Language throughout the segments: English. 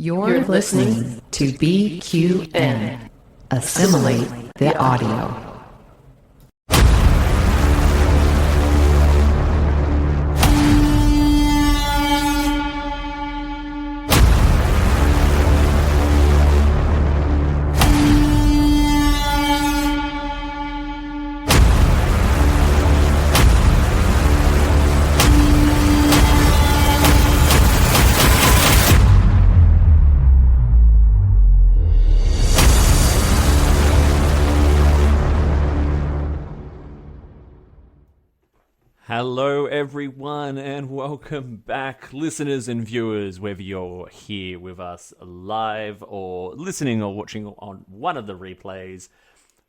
You're listening to BQN. Assimilate the audio. Hello everyone and welcome back, listeners and viewers, whether you're here with us live or listening or watching on one of the replays,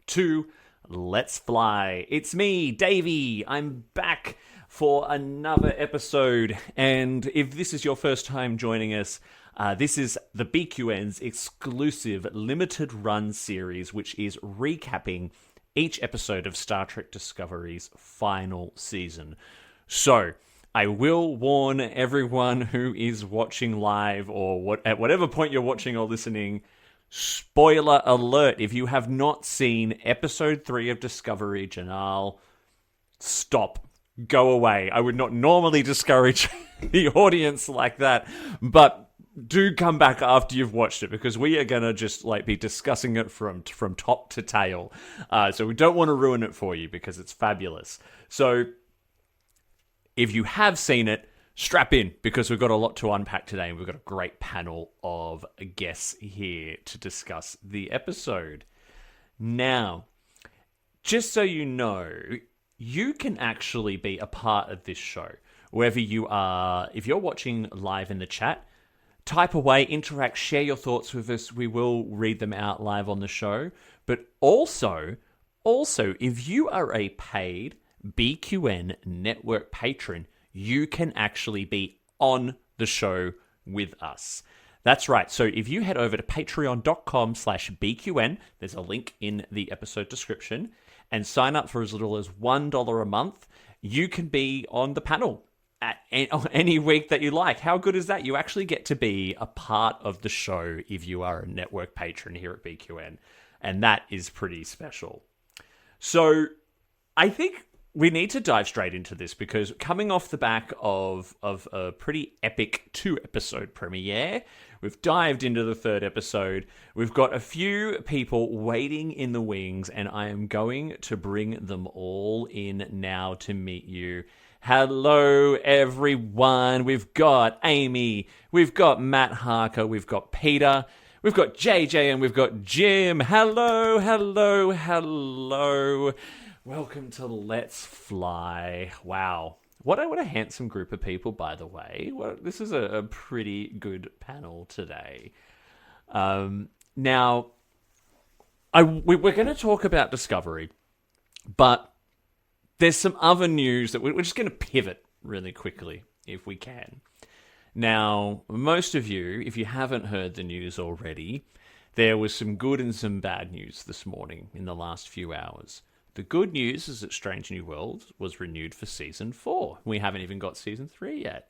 to Let's Fly. It's me, Davey. I'm back for another episode, and if this is your first time joining us, this is the BQN's exclusive limited run series, which is recapping each episode of Star Trek Discovery's final season. So, I will warn everyone who is watching live or at whatever point you're watching or listening, spoiler alert, if you have not seen episode 3 of Discovery, Jinaal, stop. Go away. I would not normally discourage the audience like that, but do come back after you've watched it, because we are gonna just be discussing it from top to tail. So we don't want to ruin it for you because it's fabulous. So if you have seen it, strap in, because we've got a lot to unpack today, and we've got a great panel of guests here to discuss the episode. Now, just so you know, you can actually be a part of this show, whether you are, if you're watching live in the chat, type away, interact, share your thoughts with us. We will read them out live on the show. But also, if you are a paid BQN network patron, you can actually be on the show with us. That's right. So if you head over to patreon.com/BQN, there's a link in the episode description, and sign up for as little as $1 a month, you can be on the panel at any week that you like. How good is that? You actually get to be a part of the show if you are a network patron here at BQN, and that is pretty special. So I think we need to dive straight into this, because coming off the back of a pretty epic 2-episode premiere, we've dived into the 3rd episode. We've got a few people waiting in the wings, and I am going to bring them all in now to meet you. Hello, everyone. We've got Amy, we've got Matt Harker, we've got Peter, we've got JJ, and we've got Jim. Hello, hello, hello. Welcome to Let's Fly. Wow. What a handsome group of people, by the way. This is a pretty good panel today. Now, we're going to talk about Discovery, but there's some other news that we're just going to pivot really quickly, if we can. Now, most of you, if you haven't heard the news already, there was some good and some bad news this morning in the last few hours. The good news is that Strange New Worlds was renewed for Season 4. We haven't even got Season 3 yet.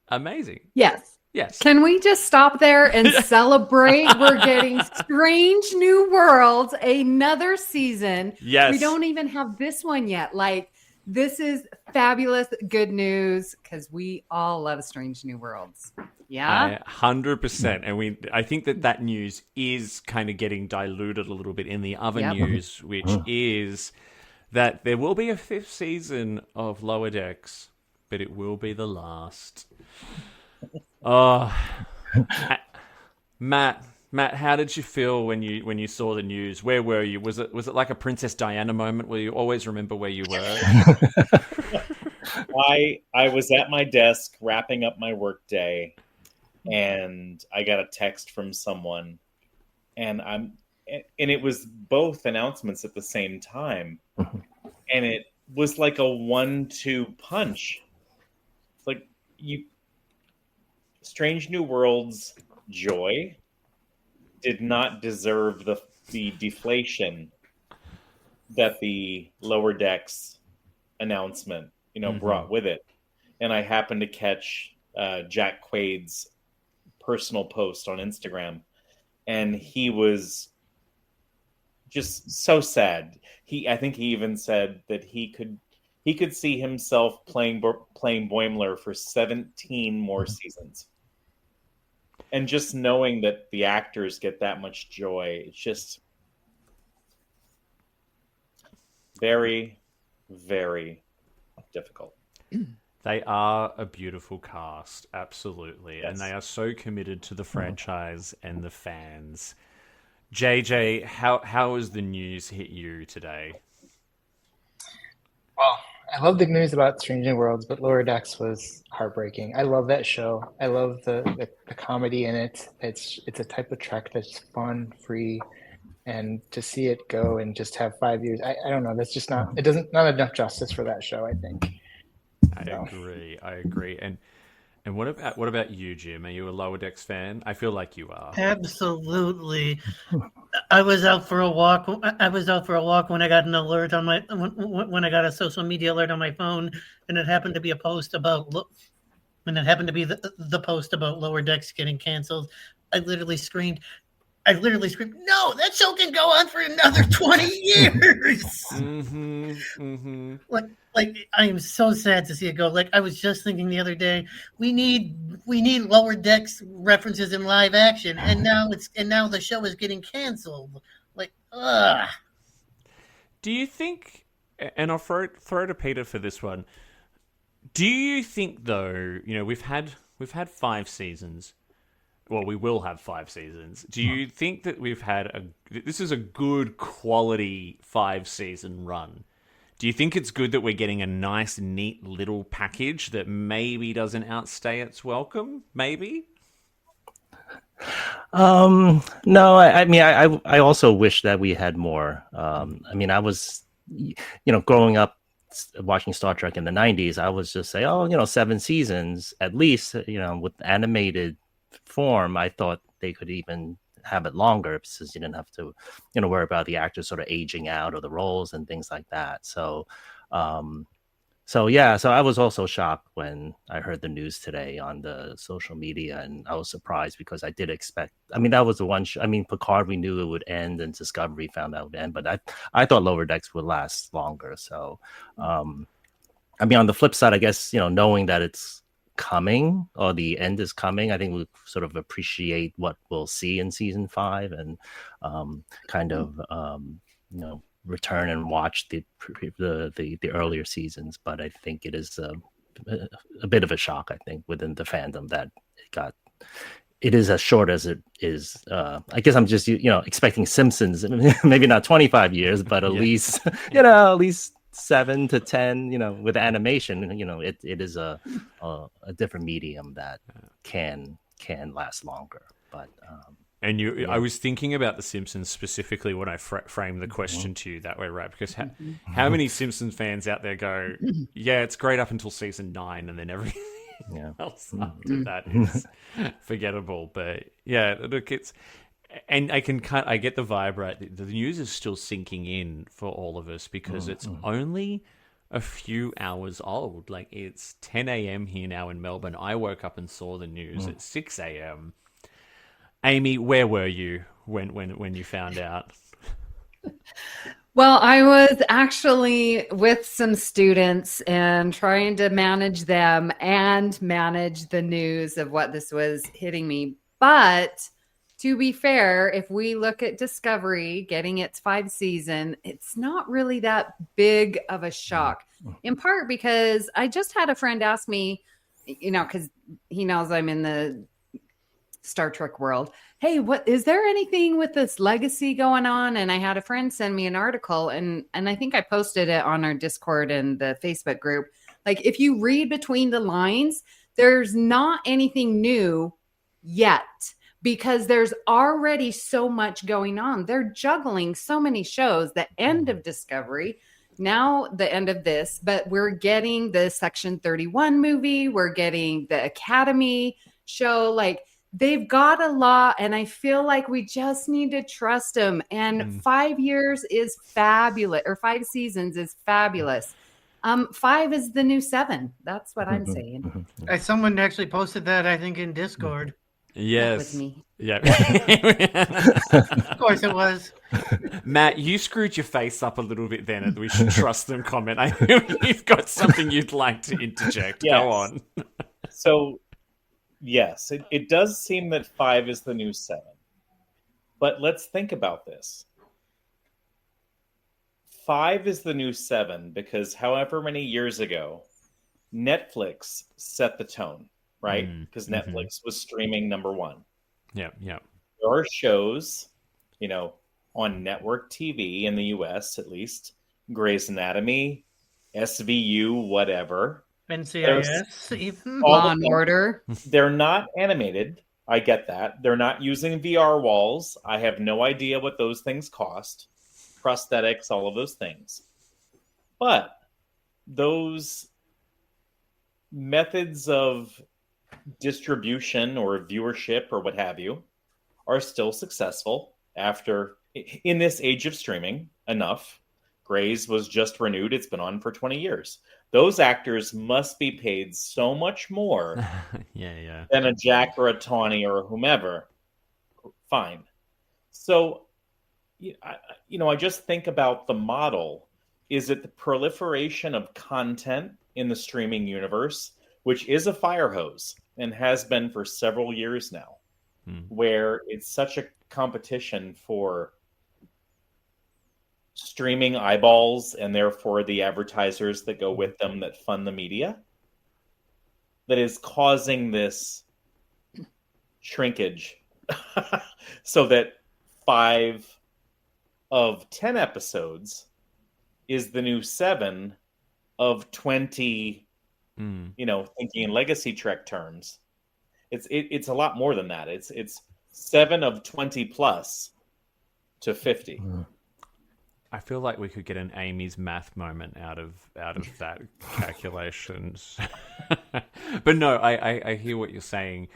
Amazing. Yes. Yes. Can we just stop there and celebrate? We're getting Strange New Worlds, another season. Yes. We don't even have this one yet. This is fabulous good news, because we all love Strange New Worlds. Yeah. 100%. And I think that news is kind of getting diluted a little bit in the other news, which is that there will be a 5th season of Lower Decks, but it will be the last. Oh, Matt, how did you feel when you saw the news? Where were you? Was it like a Princess Diana moment where you always remember where you were? I was at my desk wrapping up my work day, and I got a text from someone, and it was both announcements at the same time, and it was like a 1-2 punch. Like Strange New Worlds joy did not deserve the deflation that the Lower Decks announcement, brought with it. And I happened to catch Jack Quaid's personal post on Instagram, and he was just so sad. I think he even said that he could see himself playing Boimler for 17 more seasons. And just knowing that the actors get that much joy, it's just very, very difficult. They are a beautiful cast, absolutely. Yes. And they are so committed to the franchise and the fans. JJ, how has the news hit you today? Well, I love the news about Strange New Worlds, but Lower Decks was heartbreaking. I love that show. I love the comedy in it. It's a type of Trek that's fun, free, and to see it go and just have 5 years, I don't know. That's just not enough justice for that show, I think. I agree. And what about you, Jim? Are you a Lower Decks fan? I feel like you are. Absolutely. I was out for a walk. When I got an alert on my when I got a social media alert on my phone, and it happened to be a post about the post about Lower Decks getting canceled. I literally screamed, no, that show can go on for another 20 years. Like I am so sad to see it go. Like I was just thinking the other day, we need Lower Decks references in live action, and now the show is getting canceled. Like, ugh. Do you think, and I'll throw it to Peter for this one, do you think though, we've had 5 seasons. Well, we will have 5 seasons. Do you think that this is a good quality 5-season run? Do you think it's good that we're getting a nice, neat little package that maybe doesn't outstay its welcome? Maybe? No, I mean, I also wish that we had more. I mean, I was, growing up watching Star Trek in the 90s, I was just say, 7 seasons at least, with animated form. I thought they could even have it longer because you didn't have to, worry about the actors sort of aging out of the roles and things like that. So I was also shocked when I heard the news today on the social media, and I was surprised because I did expect. I mean, that was the one. Picard, we knew it would end, and Discovery found out it would end, but I thought Lower Decks would last longer. So, on the flip side, I guess knowing that it's coming or the end is coming, I think we sort of appreciate what we'll see in season 5 and return and watch the earlier seasons. But I think it is a bit of a shock, I think, within the fandom that it is as short as it is. I guess I'm just expecting Simpsons, maybe not 25 years, but at least at least 7 to 10, with animation, it is a different medium that can last longer. But I was thinking about The Simpsons specifically when I framed the question to you that way, right? Because how many Simpsons fans out there go, yeah, it's great up until season 9, and then everything else after that is forgettable. But yeah, look, and I get the vibe, right? The news is still sinking in for all of us because it's only a few hours old. Like, it's 10 a.m. here now in Melbourne. I woke up and saw the news at 6 a.m. Amy, where were you when you found out? Well, I was actually with some students and trying to manage them and manage the news of what this was hitting me. But to be fair, if we look at Discovery getting its 5th season, it's not really that big of a shock. In part because I just had a friend ask me, because he knows I'm in the Star Trek world. Hey, is there anything with this legacy going on? And I had a friend send me an article, and I think I posted it on our Discord and the Facebook group. Like, if you read between the lines, there's not anything new yet, because there's already so much going on. They're juggling so many shows, the end of Discovery, now the end of this, but we're getting the Section 31 movie, we're getting the Academy show. Like, they've got a lot, and I feel like we just need to trust them. And 5 years is fabulous, or 5 seasons is fabulous. 5 is the new 7. That's what I'm saying. Someone actually posted that, I think, in Discord. Yes. was me. Yeah. Of course it was. Matt, you screwed your face up a little bit then at the we should trust them comment. I know you've got something you'd like to interject. Yes. Go on. So, yes, it does seem that 5 is the new 7. But let's think about this. 5 is the new 7 because however many years ago, Netflix set the tone, right? Because Netflix was streaming number 1. Yeah, yeah. There are shows, on network TV in the US at least, Grey's Anatomy, SVU, whatever. NCIS, even. Law and Order. They're not animated. I get that. They're not using VR walls. I have no idea what those things cost. Prosthetics, all of those things. But those methods of distribution or viewership or what have you are still successful after, in this age of streaming, enough. Grey's was just renewed. It's been on for 20 years. Those actors must be paid so much more yeah. than a Jack or a Tawny or whomever. Fine. So, I just think about the model. Is it the proliferation of content in the streaming universe, which is a fire hose and has been for several years now, where it's such a competition for streaming eyeballs and therefore the advertisers that go with them that fund the media, that is causing this shrinkage so that 5 of 10 episodes is the new 7 of 20, thinking in legacy Trek terms. It's a lot more than that. It's 7 of 20 plus to 50. I feel like we could get an Amy's math moment out of that calculations. But no, I hear what you're saying.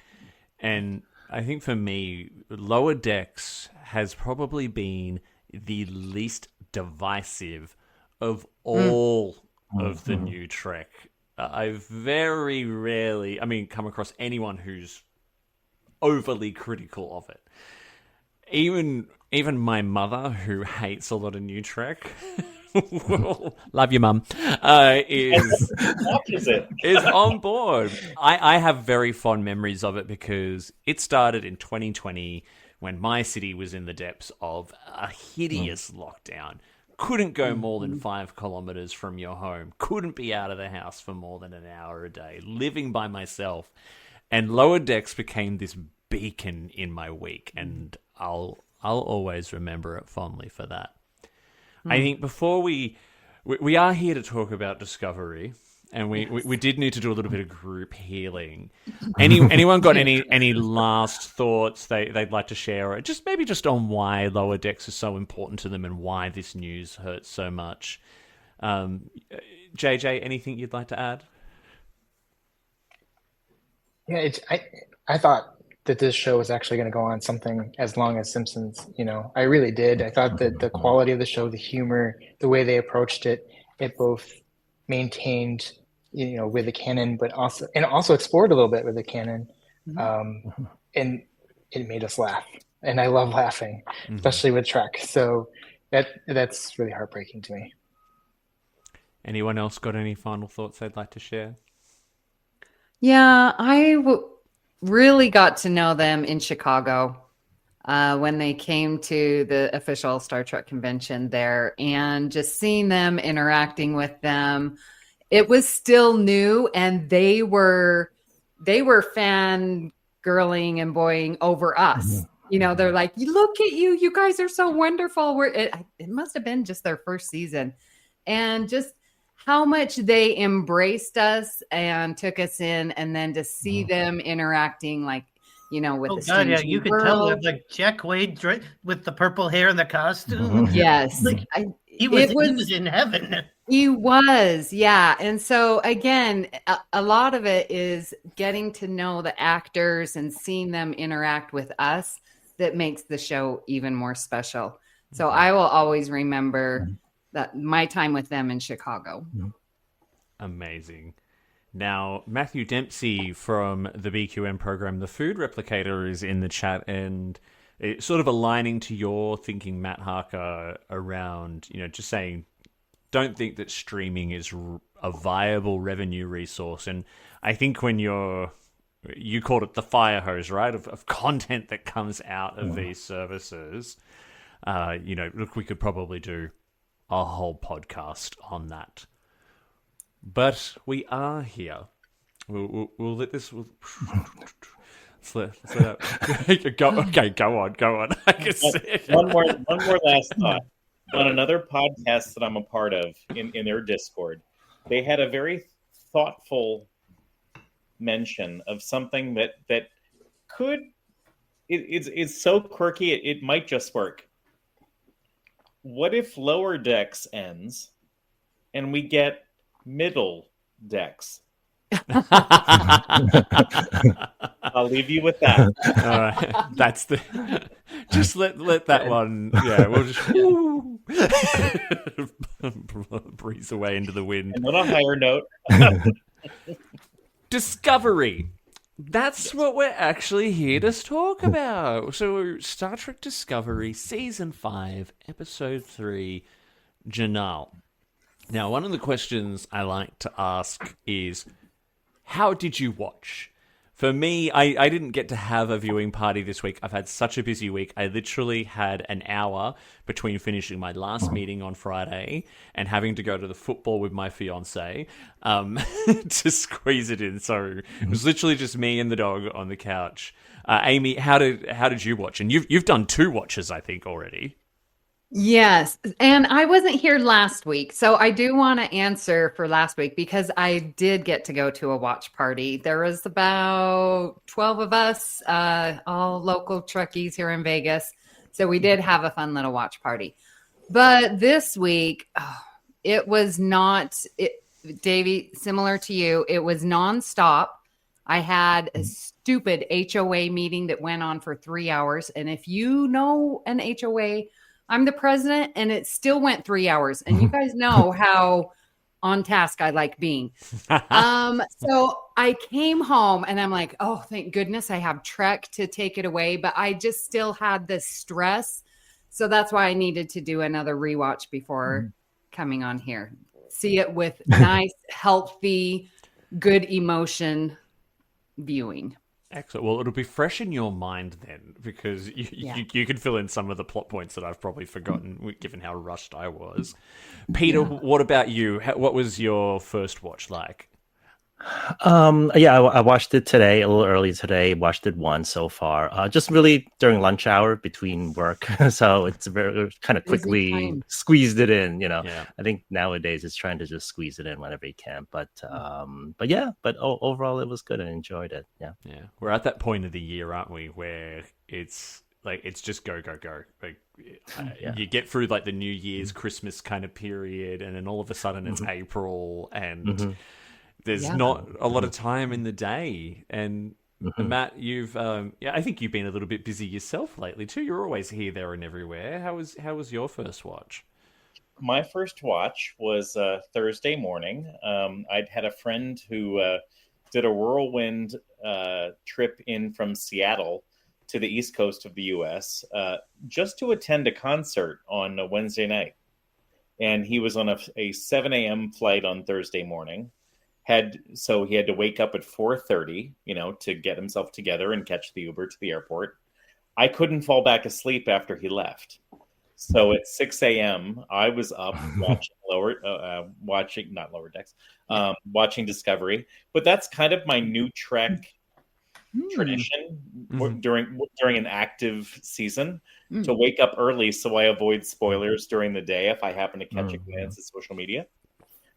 And I think for me, Lower Decks has probably been the least divisive of all of the new Trek. I've very rarely, come across anyone who's overly critical of it. Even my mother, who hates a lot of new Trek, love you, Mum, is on board. I have very fond memories of it because it started in 2020 when my city was in the depths of a hideous lockdown. Couldn't go more than 5 kilometers from your home. Couldn't be out of the house for more than an hour a day. Living by myself. And Lower Decks became this beacon in my week. And I'll always remember it fondly for that. I think before we are here to talk about Discovery, and we did need to do a little bit of group healing. Anyone got any last thoughts they'd like to share, or just on why Lower Decks is so important to them and why this news hurts so much? JJ, anything you'd like to add? Yeah, I thought that this show was actually going to go on something as long as Simpsons. I really did. I thought that the quality of the show, the humor, the way they approached it, it both maintained, with the canon, but also explored a little bit with the canon, and it made us laugh. And I love laughing, especially with Trek. So that's really heartbreaking to me. Anyone else got any final thoughts they'd like to share? Yeah, really got to know them in Chicago when they came to the official Star Trek convention there, and just seeing them, interacting with them. It was still new, and they were fangirling and boying over us. They're like, "Look at you! You guys are so wonderful." It must have been just their first season, and just how much they embraced us and took us in, and then to see them interacting with the yeah, you could tell that, like Jack Quaid with the purple hair and the costume. Yes, he was in heaven. He was, yeah. And so again, a lot of it is getting to know the actors and seeing them interact with us that makes the show even more special. So I will always remember that my time with them in Chicago. Amazing. Now, Matthew Dempsey from the BQM program, The Food Replicator, is in the chat, and it's sort of aligning to your thinking, Matt Harker, around, just saying, don't think that streaming is a viable revenue resource. And I think when you called it the fire hose, right, of content that comes out of these services, look, we could probably do a whole podcast on that. But we are here. We'll let this... Let's let go. Okay, go on. I can see it. One more last thought. On another podcast that I'm a part of in their Discord, they had a very thoughtful mention of something that could... It's so quirky, it might just work. What if Lower Decks ends and we get Middle Decks? I'll leave you with that. All right, that's the. Just let that one. Yeah, we'll just breeze away into the wind. And on a higher note, Discovery. That's what we're actually here to talk about. So, Star Trek Discovery, Season 5, Episode 3, Jinaal. Now, one of the questions I like to ask is, how did you watch? For me, I didn't get to have a viewing party this week. I've had such a busy week. I literally had an hour between finishing my last meeting on Friday and having to go to the football with my fiance to squeeze it in. So it was literally just me and the dog on the couch. Amy, how did you watch? And you've done 2 watches, I think, already. Yes. And I wasn't here last week. So I do want to answer for last week because I did get to go to a watch party. There was about 12 of us, all local Trekkies here in Vegas. So we did have a fun little watch party. But this week, it was not, Davey, similar to you, it was nonstop. I had a stupid HOA meeting that went on for 3 hours. And if you know an HOA, I'm the president, and it still went 3 hours. And you guys know how on task I like being. So I came home, and I'm like, oh, thank goodness I have Trek to take it away. But I just still had this stress. So that's why I needed to do another rewatch before coming on here. See it with nice, healthy, good emotion viewing. Excellent. Well, it'll be fresh in your mind then, because you can fill in some of the plot points that I've probably forgotten, given how rushed I was. Peter, what about you? What was your first watch like? I watched it today, a little early today. Watched it once so far. Just really during lunch hour between work, so it's very kind of quickly squeezed it in. Yeah. I think nowadays it's trying to just squeeze it in whenever you can. But overall it was good. I enjoyed it. Yeah. We're at that point of the year, aren't we, where it's just go. Like you get through like the New Year's, Christmas kind of period, and then all of a sudden it's April and. There's not a lot of time in the day. And Matt, you've I think you've been a little bit busy yourself lately too. You're always here, there, and everywhere. How was your first watch? My first watch was Thursday morning. I'd had a friend who did a whirlwind trip in from Seattle to the East Coast of the U.S. Just to attend a concert on a Wednesday night. And he was on a 7 a.m. flight on Thursday morning. So he had to wake up at 4:30, to get himself together and catch the Uber to the airport. I couldn't fall back asleep after he left. So at 6 a.m., I was up watching Discovery. But that's kind of my new Trek tradition during an active season, to wake up early so I avoid spoilers during the day if I happen to catch a glance at social media.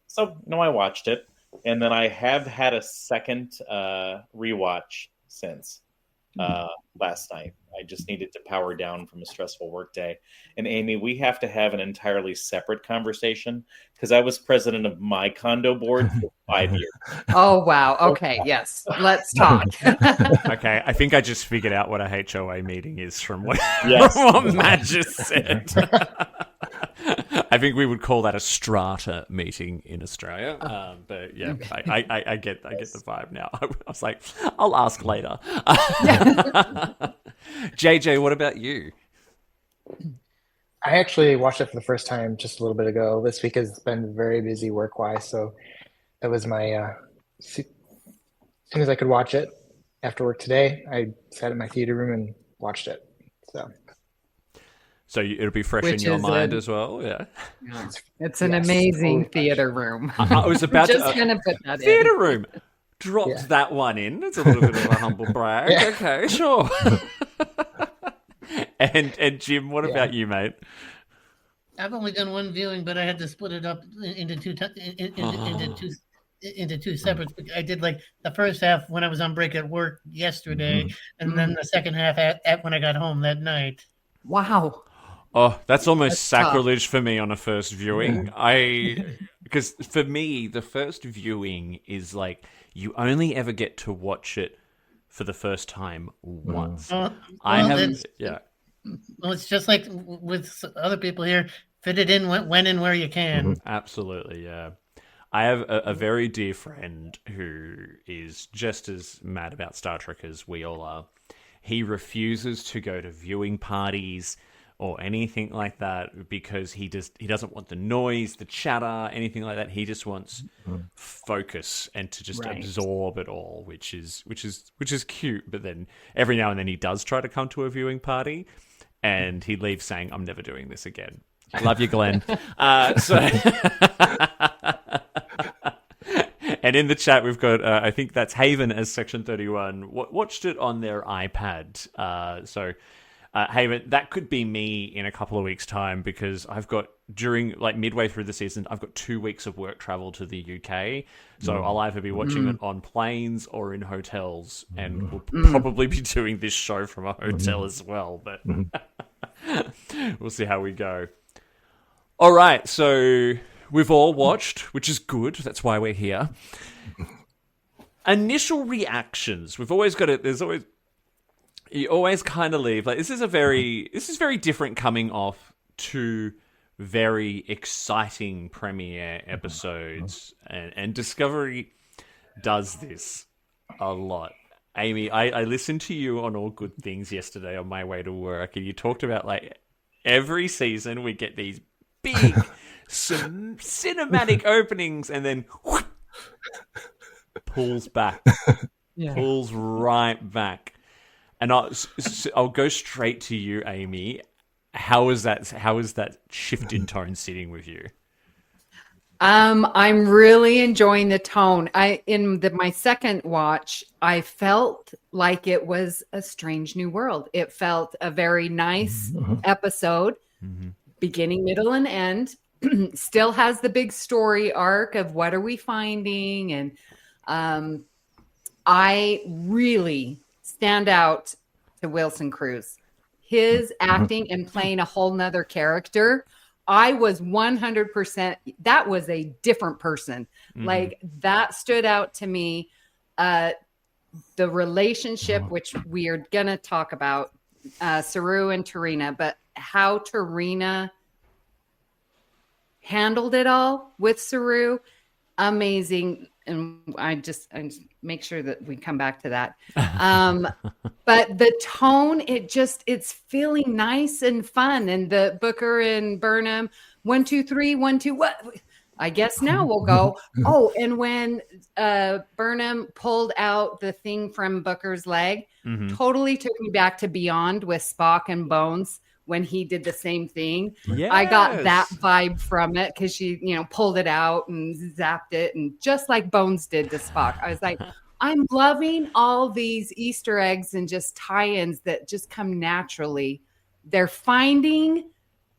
So, I watched it. And then I have had a second rewatch since last night. I just needed to power down from a stressful work day. And Amy, we have to have an entirely separate conversation because I was president of my condo board for 5 years. Oh, wow. Okay. Yes. Let's talk. Okay. I think I just figured out what a HOA meeting is from what Matt just said. I think we would call that a strata meeting in Australia. But yeah, I get the vibe now. I was like, I'll ask later. JJ, what about you? I actually watched it for the first time just a little bit ago. This week has been very busy work-wise, so that was my as soon as I could watch it after work today, I sat in my theater room and watched it. So it'll be fresh in Which your is mind as well, yeah. It's an Yes, amazing totally. theater room. I was about Just to gonna put that in. theater room. Dropped Yeah. that one in. It's a little bit of a humble brag. Yeah. Okay, sure. and Jim, what about you, mate? I've only done one viewing, but I had to split it up into two separate. I did like the first half when I was on break at work yesterday, and then the second half at when I got home that night. Wow. Oh, that's almost That's tough. sacrilege for me on a first viewing. Because for me, the first viewing is like you only ever get to watch it for the first time once. Well, Yeah. Well, it's just like with other people here. Fit it in when and where you can. Absolutely, yeah. I have a very dear friend who is just as mad about Star Trek as we all are. He refuses to go to viewing parties or anything like that because he doesn't want the noise, the chatter, anything like that. He just wants focus and to just absorb it all, which is cute. But then every now and then he does try to come to a viewing party, and he leaves saying, "I'm never doing this again." Love you, Glenn. And in the chat, we've got, I think that's Haven as Section 31, watched it on their iPad. Haven, that could be me in a couple of weeks' time because I've got, midway through the season, I've got 2 weeks of work travel to the UK. So I'll either be watching it on planes or in hotels, and we'll probably be doing this show from a hotel as well. But we'll see how we go. All right, so we've all watched, which is good. That's why we're here. Initial reactions. We've always got it. You always kind of leave. Like this is very different coming off 2 very exciting premiere episodes, and Discovery does this a lot. Amy, I listened to you on All Good Things yesterday on my way to work, and you talked about like every season we get these big cinematic openings and then whoop, pulls right back. And I'll go straight to you, Amy. How is that shift in tone sitting with you? I'm really enjoying the tone. My second watch, I felt like it was a Strange New World. It felt a very nice episode. Beginning, middle, and end. Still has the big story arc of what are we finding, and I really stand out to Wilson Cruz. His acting and playing a whole nother character. I was 100%. That was a different person. Like that stood out to me. The relationship, which we are gonna talk about, Saru and Tarina, but how Tarina handled it all with Saru, amazing. And I just make sure that we come back to that. But the tone, it's feeling nice and fun. And the Booker and Burnham, 1, 2, 3, 1, 2, what? I guess now we'll go. Oh, and when Burnham pulled out the thing from Booker's leg, totally took me back to Beyond with Spock and Bones when he did the same thing. Yes. I got that vibe from it because she, pulled it out and zapped it, and just like Bones did to Spock. I was like, I'm loving all these Easter eggs and just tie-ins that just come naturally. They're finding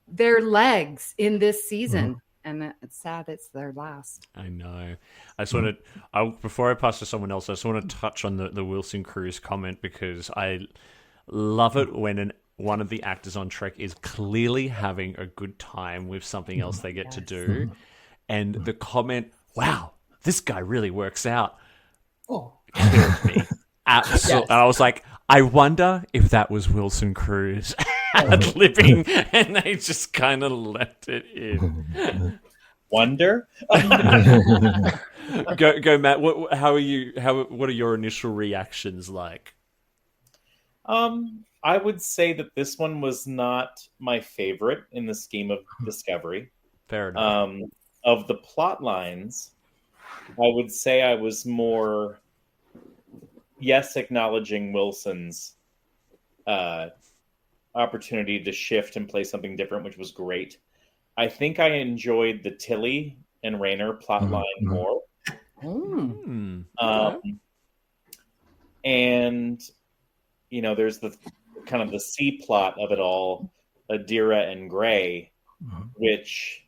their legs in this season. And it's sad it's their last. I know. I just want to, before I pass to someone else, I just want to touch on the Wilson Cruz comment, because I love it when one of the actors on Trek is clearly having a good time with something else they get to do. And the comment, wow, this guy really works out, killed me. Absolutely. And I was like, I wonder if that was Wilson Cruz. ad-libbing, and they just kind of left it in. Wonder? Go, Matt. How are you? What are your initial reactions like? I would say that this one was not my favorite in the scheme of Discovery. Fair enough. Of the plot lines, I would say I was more, yes, acknowledging Wilson's opportunity to shift and play something different, which was great. I think I enjoyed the Tilly and Rayner plot line more. And, there's the kind of the C plot of it all, Adira and Gray, which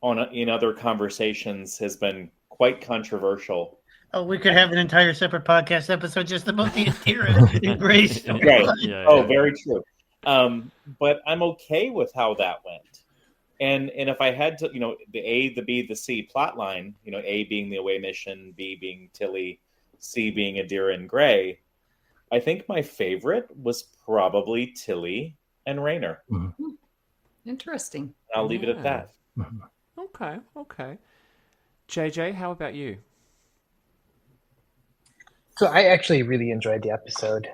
in other conversations has been quite controversial. Oh, we could have an entire separate podcast episode just about the Adira and Gray story. Right. Yeah. Very true. But I'm okay with how that went. And if I had to, the A, the B, the C plot line, A being the away mission, B being Tilly, C being Adira and Gray, I think my favorite was probably Tilly and Rayner. Interesting. I'll leave it at that. Okay. JJ, how about you? So I actually really enjoyed the episode.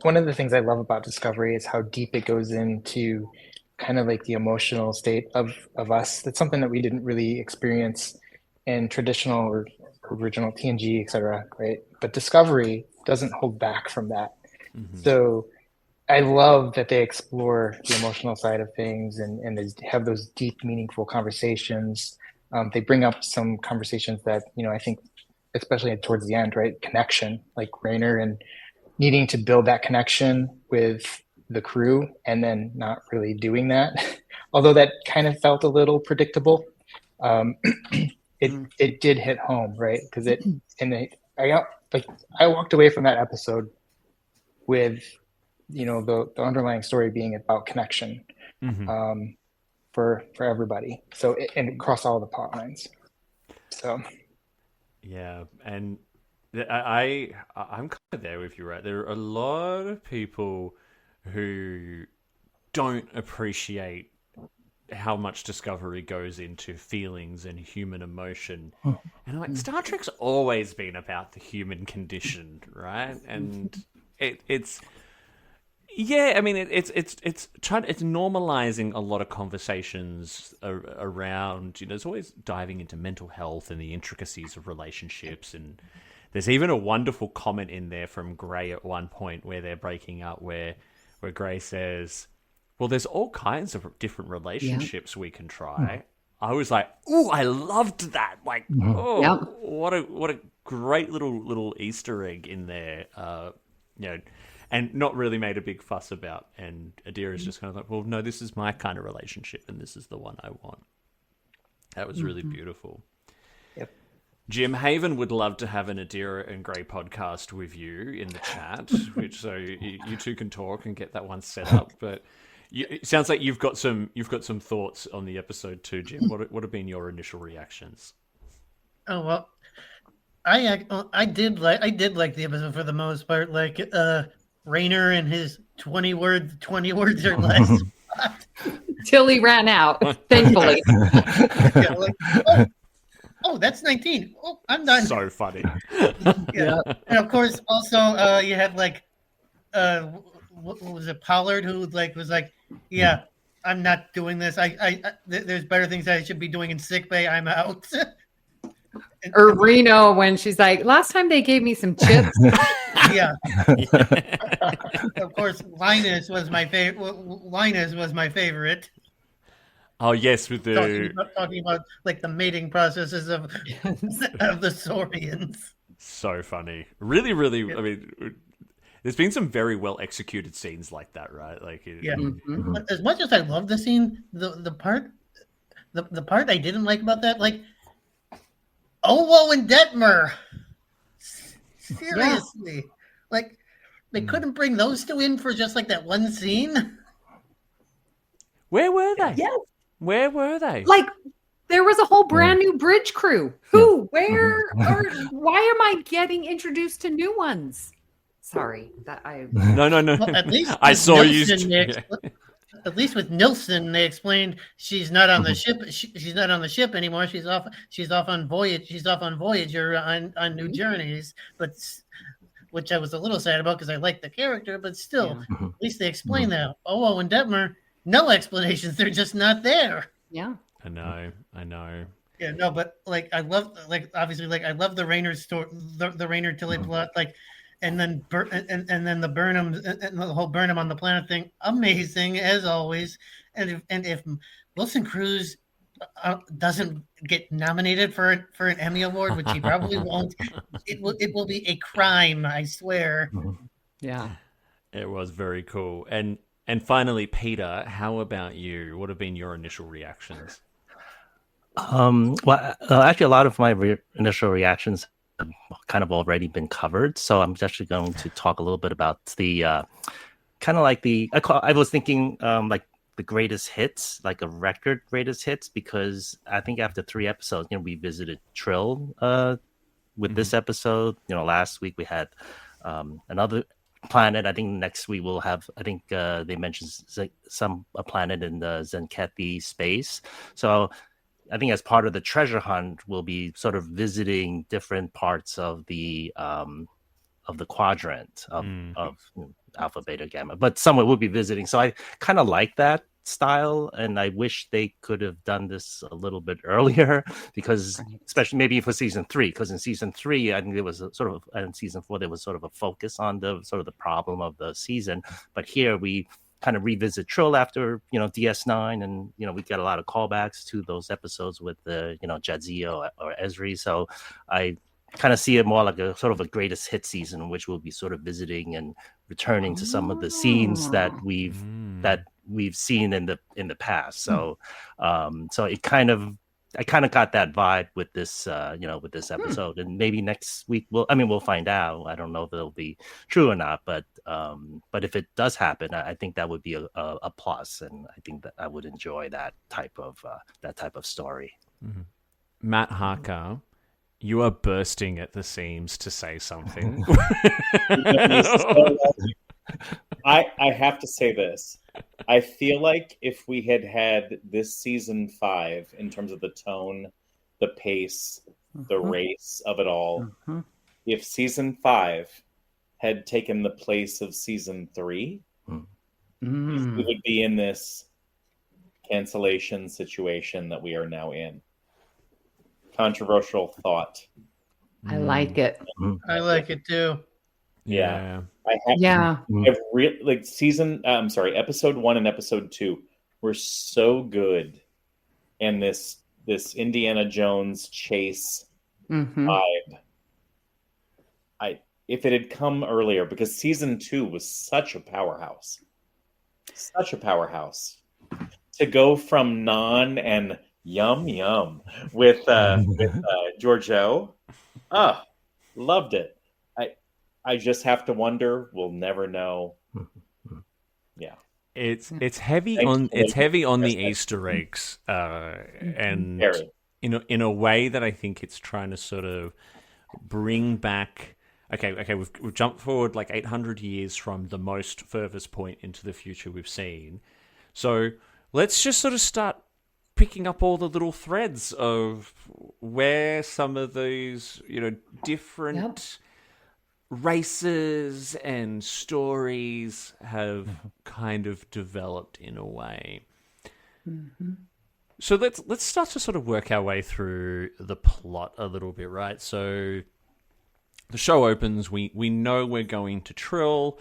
One of the things I love about Discovery is how deep it goes into kind of like the emotional state of us. That's something that we didn't really experience in traditional or original TNG, etc. Right? But Discovery doesn't hold back from that. So I love that they explore the emotional side of things and they have those deep, meaningful conversations. They bring up some conversations that, I think, especially towards the end, right? Connection, like Rayner and needing to build that connection with the crew and then not really doing that. Although that kind of felt a little predictable. It did hit home, right? Because I walked away from that episode with, the underlying story being about connection for everybody. So and across all the plot lines. So. Yeah, and I'm kind of there with you, right? There are a lot of people who don't appreciate how much Discovery goes into feelings and human emotion. And I'm like, Star Trek's always been about the human condition, right? And it's normalizing a lot of conversations around, it's always diving into mental health and the intricacies of relationships. And there's even a wonderful comment in there from Gray at one point where they're breaking up, where Gray says, well, there's all kinds of different relationships we can try. I was like, ooh, I loved that. Like, what a great little Easter egg in there. And not really made a big fuss about. And Adira's just kind of like, well, no, this is my kind of relationship, and this is the one I want. That was really beautiful. Yep. Jim Haven would love to have an Adira and Gray podcast with you in the chat, so you two can talk and get that one set up. But it sounds like you've got some thoughts on the episode too, Jim. What have been your initial reactions? Oh well, I did like the episode for the most part. Like Rayner and his 20 words or less. Tilly ran out, thankfully. Yeah, like, oh, that's 19. Oh, I'm done. So funny. Yeah. And of course, also you had like what was it, Pollard, who was like, yeah, I'm not doing this. There's better things I should be doing in sickbay. I'm out. Or Reno when she's like, last time they gave me some chips. Yeah. Of course, Linus was my favorite. Oh yes, with the talking about like the mating processes of the Saurians. So funny. Really, really. Yeah. I mean, there's been some very well executed scenes like that, right? Like, But as much as I love the scene, the part I didn't like about that, like, Owo and Detmer. Seriously, like they couldn't bring those two in for just like that one scene. Where were they? Yes. Where were they? Like, there was a whole brand new bridge crew. Who? Where? Or why am I getting introduced to new ones? Sorry, that I. No. Well, at least I with saw you. Nilsson, at least with Nilsson, they explained she's not on the ship. She's not on the ship anymore. She's off. She's off on voyage. She's off on Voyager on new journeys. But which I was a little sad about because I like the character. But still, Yeah. at least they explained that. Oh, and Detmer, no explanations. They're just not there. Yeah. I know. Yeah, no, but like I love, like obviously, like I love the Raynor story, the Raynor Tilly plot, like, and then and then the Burnham and the whole Burnham on the planet thing, amazing as always. And if Wilson Cruz doesn't get nominated for an Emmy award, which he probably won't, it will be a crime, I swear. Yeah. It was very cool. And finally, Peter, how about you? What have been your initial reactions? Well, actually, a lot of my initial reactions have kind of already been covered. So I'm actually going to talk a little bit about the kind of like I was thinking like the greatest hits, like a record greatest hits, because I think after 3 episodes, we visited Trill with this episode. Last week we had another planet. I think next week we'll have, I think they mentioned a planet in the Zenkethi space. So I think as part of the treasure hunt, we'll be sort of visiting different parts of the quadrant of Alpha, Beta, Gamma. But somewhere we'll be visiting. So I kind of like that style, and I wish they could have done this a little bit earlier, because especially maybe for season 3, because in season 3 I think there was in season 4 there was sort of a focus on the problem of the season, but here we kind of revisit Trill after DS9, and we get a lot of callbacks to those episodes with the Jadzia or Ezri. So I kind of see it more like a sort of a greatest hit season, in which we'll be sort of visiting and returning to some of the scenes that we've seen in the past. So so I kind of got that vibe with this with this episode. And maybe next week we'll find out. I don't know if it'll be true or not, but if it does happen, I think that would be a plus, and I think that I would enjoy that type of story. Matt Harker, you are bursting at the seams to say something. I have to say this. I feel like if we had this season 5 in terms of the tone, the pace, the race of it all, if season 5 had taken the place of season 3, we would be in this cancellation situation that we are now in. Controversial thought. I like it. I like it too. Yeah. I've episode 1 and episode 2 were so good, and this Indiana Jones chase vibe. If it had come earlier, because season 2 was such a powerhouse, to go from Non and Yum with Giorgio, loved it. I just have to wonder. We'll never know. Yeah, it's heavy on the Easter eggs, and very. in a way that I think it's trying to sort of bring back. Okay, we've jumped forward like 800 years from the most furthest point into the future we've seen. So let's just sort of start picking up all the little threads of where some of these different races and stories have kind of developed in a way. So let's start to sort of work our way through the plot a little bit, right? So the show opens, we know we're going to Trill,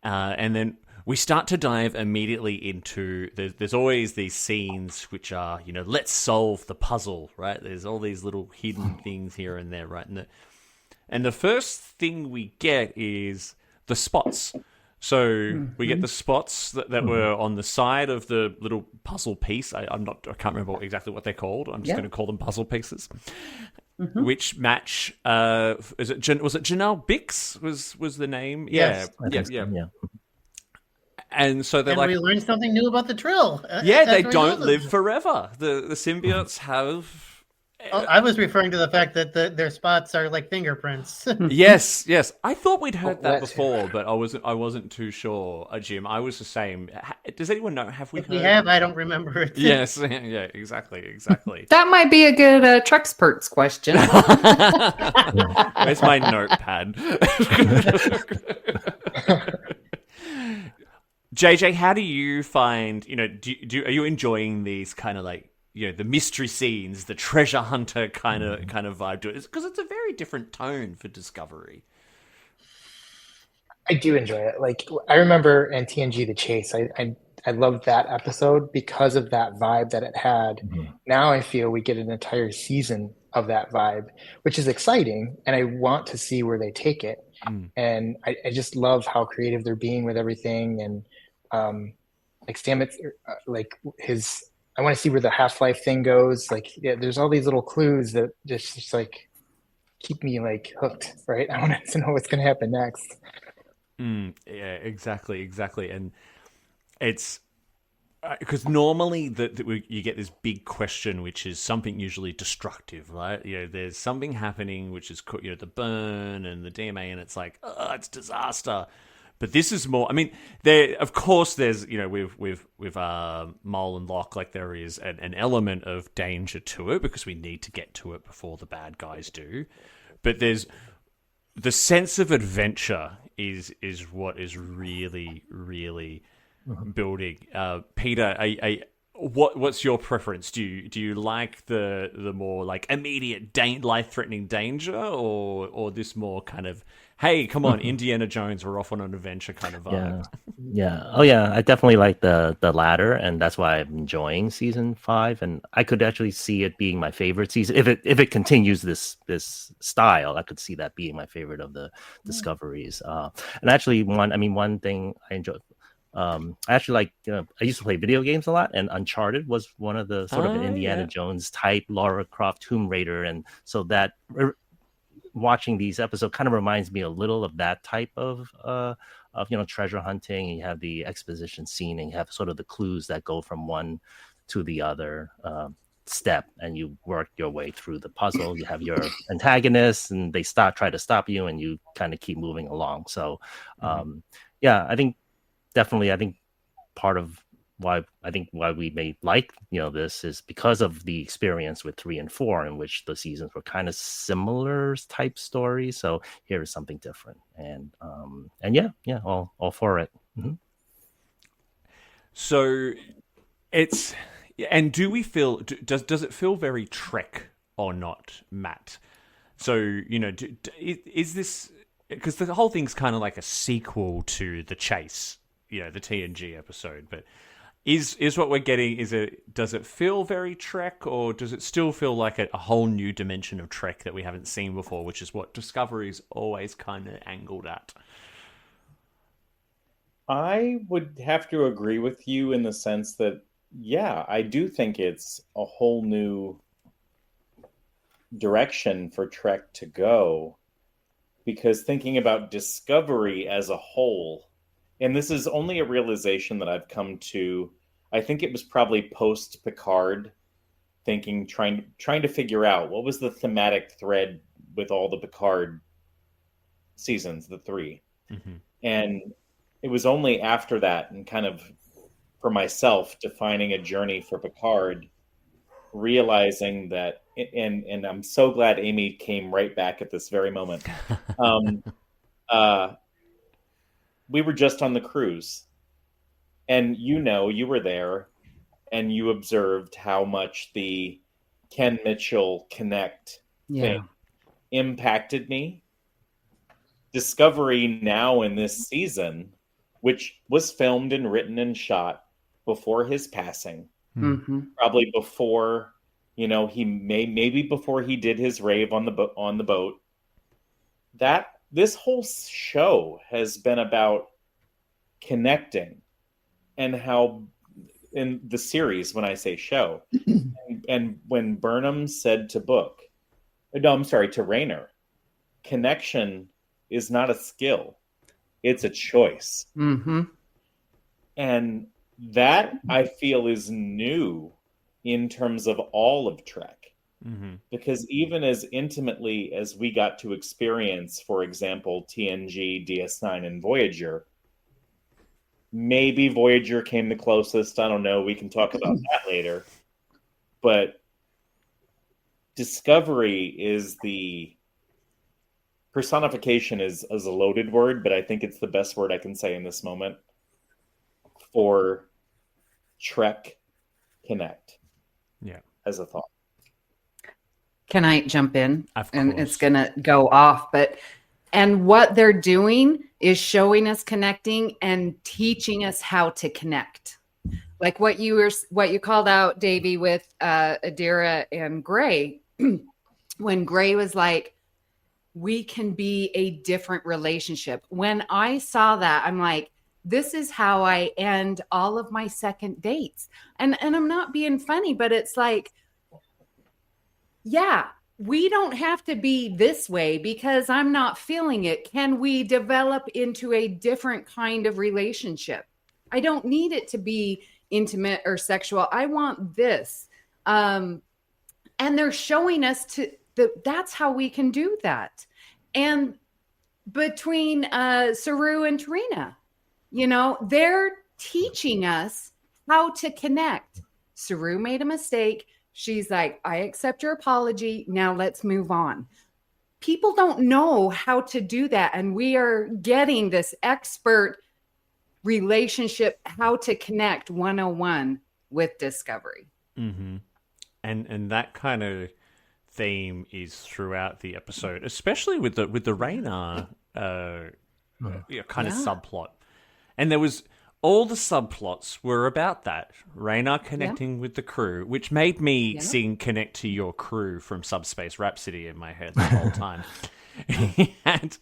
and then we start to dive immediately into, there's always these scenes which are, let's solve the puzzle, right? There's all these little hidden things here and there, right? And the first thing we get is the spots. So we get the spots that were on the side of the little puzzle piece. I can't remember exactly what they're called. I'm just going to call them puzzle pieces, which match. Was it Jinaal Bix was the name? Yes. Yeah. And so they're we learned something new about the Trill. They don't live forever. The symbiotes have Oh, I was referring to the fact that their spots are like fingerprints. Yes, yes. I thought we'd heard that that too. before, but I wasn't too sure. Jim, I was the same. Does anyone know? Have we If heard? we have, I don't remember it. Yes, yeah, exactly. That might be a good Truxperts question. Where's my notepad? JJ, how do you find? Are you enjoying these kind of like the mystery scenes, the treasure hunter kind of vibe to it? Because it's a very different tone for Discovery. I do enjoy it. Like I remember in TNG The Chase, I loved that episode because of that vibe that it had. Now I feel we get an entire season of that vibe, which is exciting, and I want to see where they take it. And I just love how creative they're being with everything, and like Stamets, like his. I want to see where the Half-Life thing goes. Like, yeah, there's all these little clues that just like keep me like hooked, right? I want to know what's going to happen next. Yeah, exactly, and it's because normally you get this big question, which is something usually destructive, right? There's something happening, which is the burn and the DMA, and it's like, oh, it's disaster. But this is more. I mean, of course there's with Mole and Locke, like there is an element of danger to it because we need to get to it before the bad guys do. But there's the sense of adventure is what is really building. Peter, what's your preference? Do you like the more like immediate life-threatening danger, or this more kind of, hey, come on, Indiana Jones, we're off on an adventure kind of vibe? Yeah. Oh, yeah. I definitely like the latter, and that's why I'm enjoying season 5. And I could actually see it being my favorite season if it continues this style. I could see that being my favorite of the discoveries. And actually, one thing I enjoy. I actually like. I used to play video games a lot, and Uncharted was one of the sort of an Indiana Jones type, Lara Croft, Tomb Raider, and so that. Watching these episodes kind of reminds me a little of that type of treasure hunting. And you have the exposition scene, and you have sort of the clues that go from one to the other step, and you work your way through the puzzle. You have your antagonists, and they try to stop you, and you kind of keep moving along. So, I think part of why we may like this is because of the experience with 3 and 4, in which the seasons were kind of similar type stories. So here is something different, and all for it. So it's and do we feel does it feel very Trek or not, Matt? So is this because the whole thing's kind of like a sequel to The Chase, the TNG episode, but. Is what we're getting, does it feel very Trek, or does it still feel like a whole new dimension of Trek that we haven't seen before, which is what Discovery's always kind of angled at? I would have to agree with you in the sense that, yeah, I do think it's a whole new direction for Trek to go, because thinking about Discovery as a whole, and this is only a realization that I've come to, I think it was probably post Picard, trying to figure out what was the thematic thread with all the Picard seasons, the 3. And it was only after that, and kind of for myself defining a journey for Picard, realizing that, and I'm so glad Amy came right back at this very moment. We were just on the cruise, and you were there, and you observed how much the Ken Mitchell Connect thing impacted me. Discovery now in this season, which was filmed and written and shot before his passing, probably before maybe before he did his rave on the boat. That this whole show has been about connecting, and how in the series, when I say show, and when Burnham said to Rayner, connection is not a skill, it's a choice. And that I feel is new in terms of all of Trek. Because even as intimately as we got to experience, for example, TNG, DS9, and Voyager, maybe Voyager came the closest. I don't know. We can talk about that later. But Discovery is the personification is a loaded word, but I think it's the best word I can say in this moment for Trek Connect. Yeah. As a thought. Can I jump in? Of And course. it's going to go off, and what they're doing is showing us connecting and teaching us how to connect. Like what you called out, Davey, with Adira and Gray, when Gray was like, we can be a different relationship. When I saw that, I'm like, this is how I end all of my second dates. And I'm not being funny, but it's like, yeah, we don't have to be this way because I'm not feeling it. Can we develop into a different kind of relationship? I don't need it to be intimate or sexual. I want this. And they're showing us that's how we can do that. And between Saru and Tarina, they're teaching us how to connect. Saru made a mistake. She's like, I accept your apology. Now let's move on. People don't know how to do that. And we are getting this expert relationship, how to connect 101 with Discovery. Mm-hmm. And that kind of theme is throughout the episode, especially with the Raynar kind of subplot. And there was all the subplots were about that. Raynar connecting with the crew, which made me sing Connect to Your Crew from Subspace Rhapsody in my head the whole time. you had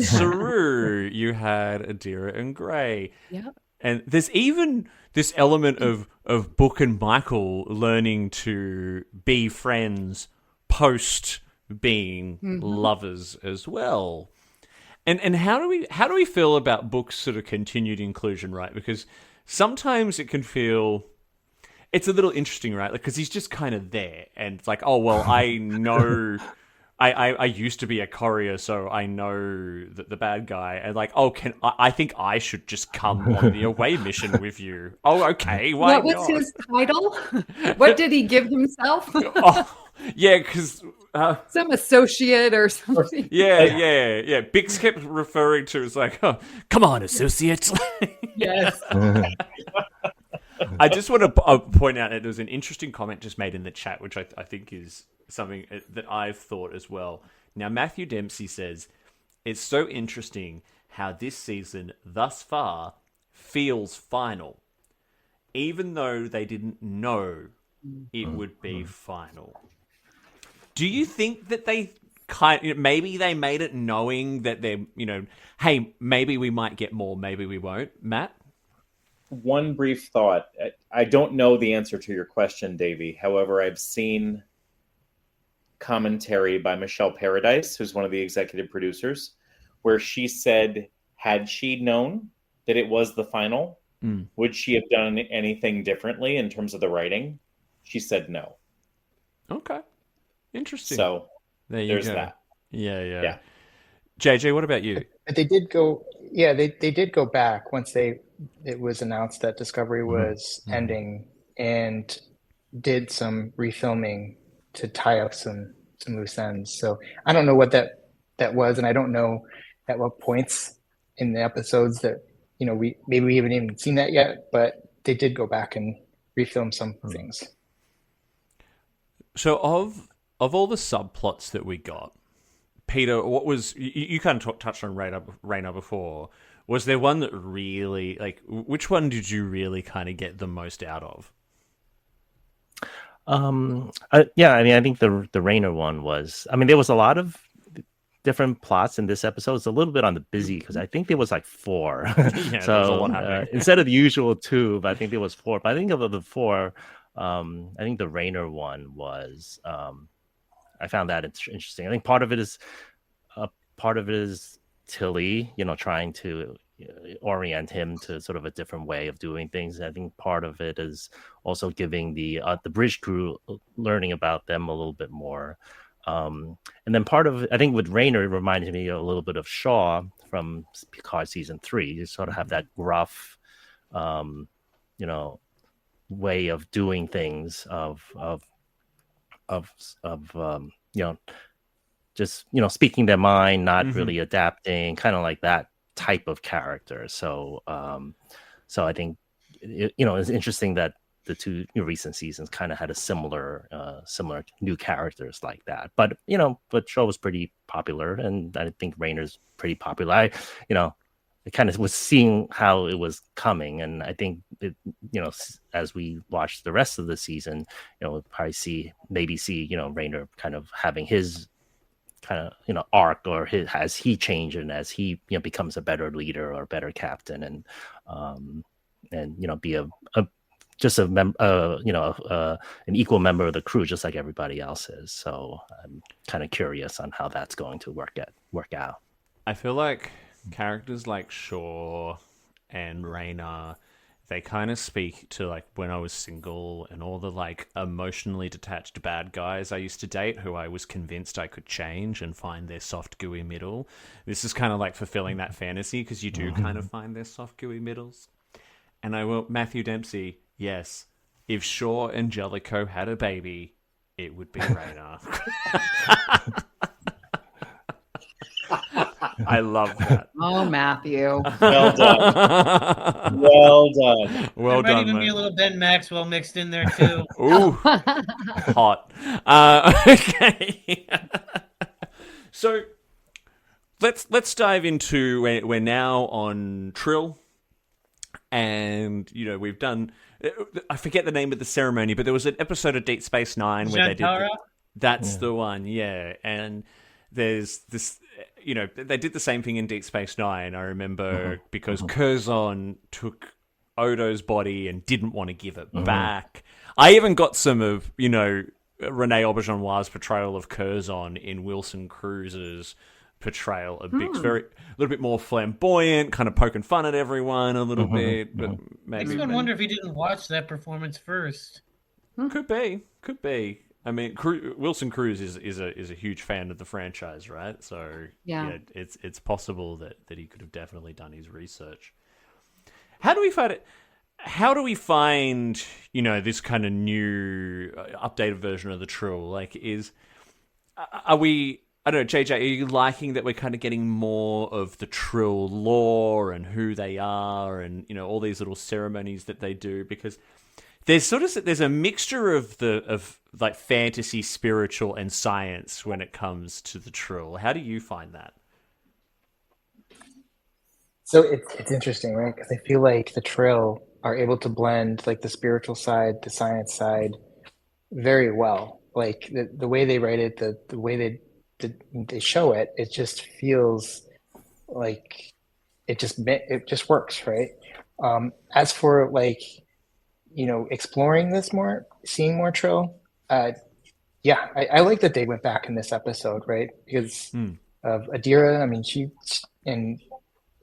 Saru, you had Adira and Gray. Yep. And there's even this element of Book and Michael learning to be friends post being lovers as well. And how do we feel about Book's sort of continued inclusion, right? Because sometimes it can feel it's a little interesting, right? Because he's just kind of there, and it's like, oh well, I know. I used to be a courier, so I know that the bad guy. And like, oh, I think I should just come on the away mission with you. Oh, okay. Why What was not? his title? What did he give himself? Yeah, because some associate or something. Yeah. Bix kept referring to as like, oh, come on, associate. Yes. I just want to point out that there was an interesting comment just made in the chat, which I think is something that I've thought as well. Now, Matthew Dempsey says, it's so interesting how this season thus far feels final, even though they didn't know it would be final. Do you think that they maybe they made it knowing that they're, hey, maybe we might get more, maybe we won't? Matt? One brief thought. I don't know the answer to your question, Davey. However, I've seen commentary by Michelle Paradise, who's one of the executive producers, where she said, had she known that it was the final, would she have done anything differently in terms of the writing? She said no. Okay. Interesting. So there's go. that. Yeah. JJ, what about you? They did go. Yeah, they did go back once it was announced that Discovery was ending, and did some refilming to tie up some loose ends. So I don't know what that was, and I don't know at what points in the episodes that we haven't even seen that yet. But they did go back and refilm some things. So of all the subplots that we got, Peter, what was you kind of touched on Raynar before? Was there one that really which one did you really kind of get the most out of? I think the Raynar one was. I mean, there was a lot of different plots in this episode. It's a little bit on the busy because I think there was 4. Yeah, so there was a lot happening. Instead of the usual 2, but I think there was 4. But I think of the 4, I think the Raynar one was. I found that interesting. I think part of it is Tilly, trying to orient him to sort of a different way of doing things. I think part of it is also giving the bridge crew, learning about them a little bit more. And then part of it, I think with Rayner, it reminded me a little bit of Shaw from Picard season 3. You sort of have that gruff, way of doing things, just speaking their mind, not really adapting, kind of like that type of character. So I think it's interesting that the two recent seasons kind of had a similar new characters like that. But Shaw was pretty popular, and I think Rayner's pretty popular. I kind of was seeing how it was coming, and I think as we watch the rest of the season, we'll probably see Rayner kind of having his kind of arc, or as he changes and as he becomes a better leader or a better captain, and be an equal member of the crew, just like everybody else is. So I'm kind of curious on how that's going to work out. I feel like characters like Shaw and Rayner, they kind of speak to like when I was single and all the like emotionally detached bad guys I used to date who I was convinced I could change and find their soft gooey middle. This is kind of like fulfilling that fantasy, because you do kind of find their soft gooey middles. And I will, Matthew Dempsey, yes, if Shaw and Jellicoe had a baby, it would be Rayner. I love that. Oh, Matthew. Well done. Well done. Well there might done, even mate. be a little Ben Maxwell mixed in there too. Ooh, hot. Okay. So let's dive into, we're now on Trill, and we've done, I forget the name of the ceremony, but there was an episode of Deep Space Nine where they did that's the one, yeah. And there's this, they did the same thing in Deep Space Nine, I remember, because Curzon took Odo's body and didn't want to give it back. I even got some of, Rene Auberjonois' portrayal of Curzon in Wilson Cruz's portrayal of Bix. A little bit more flamboyant, kind of poking fun at everyone a little bit. But maybe Makes one wonder if he didn't watch that performance first. Could be. I mean, Wilson Cruz is a huge fan of the franchise, right? So yeah it's possible that he could have definitely done his research. How do we find it? How do we find this kind of new updated version of the Trill? Like, are we? I don't know, JJ. Are you liking that we're kind of getting more of the Trill lore and who they are, and all these little ceremonies that they do? Because there's a mixture of like fantasy, spiritual, and science when it comes to the Trill. How do you find that? So it's interesting, right? Because I feel like the Trill are able to blend like the spiritual side, the science side, very well. Like the way they write it, the way they show it, it just feels like it just works, right? As for like exploring this more, seeing more Trill, I like that they went back in this episode, right? Because of Adira. I mean, she and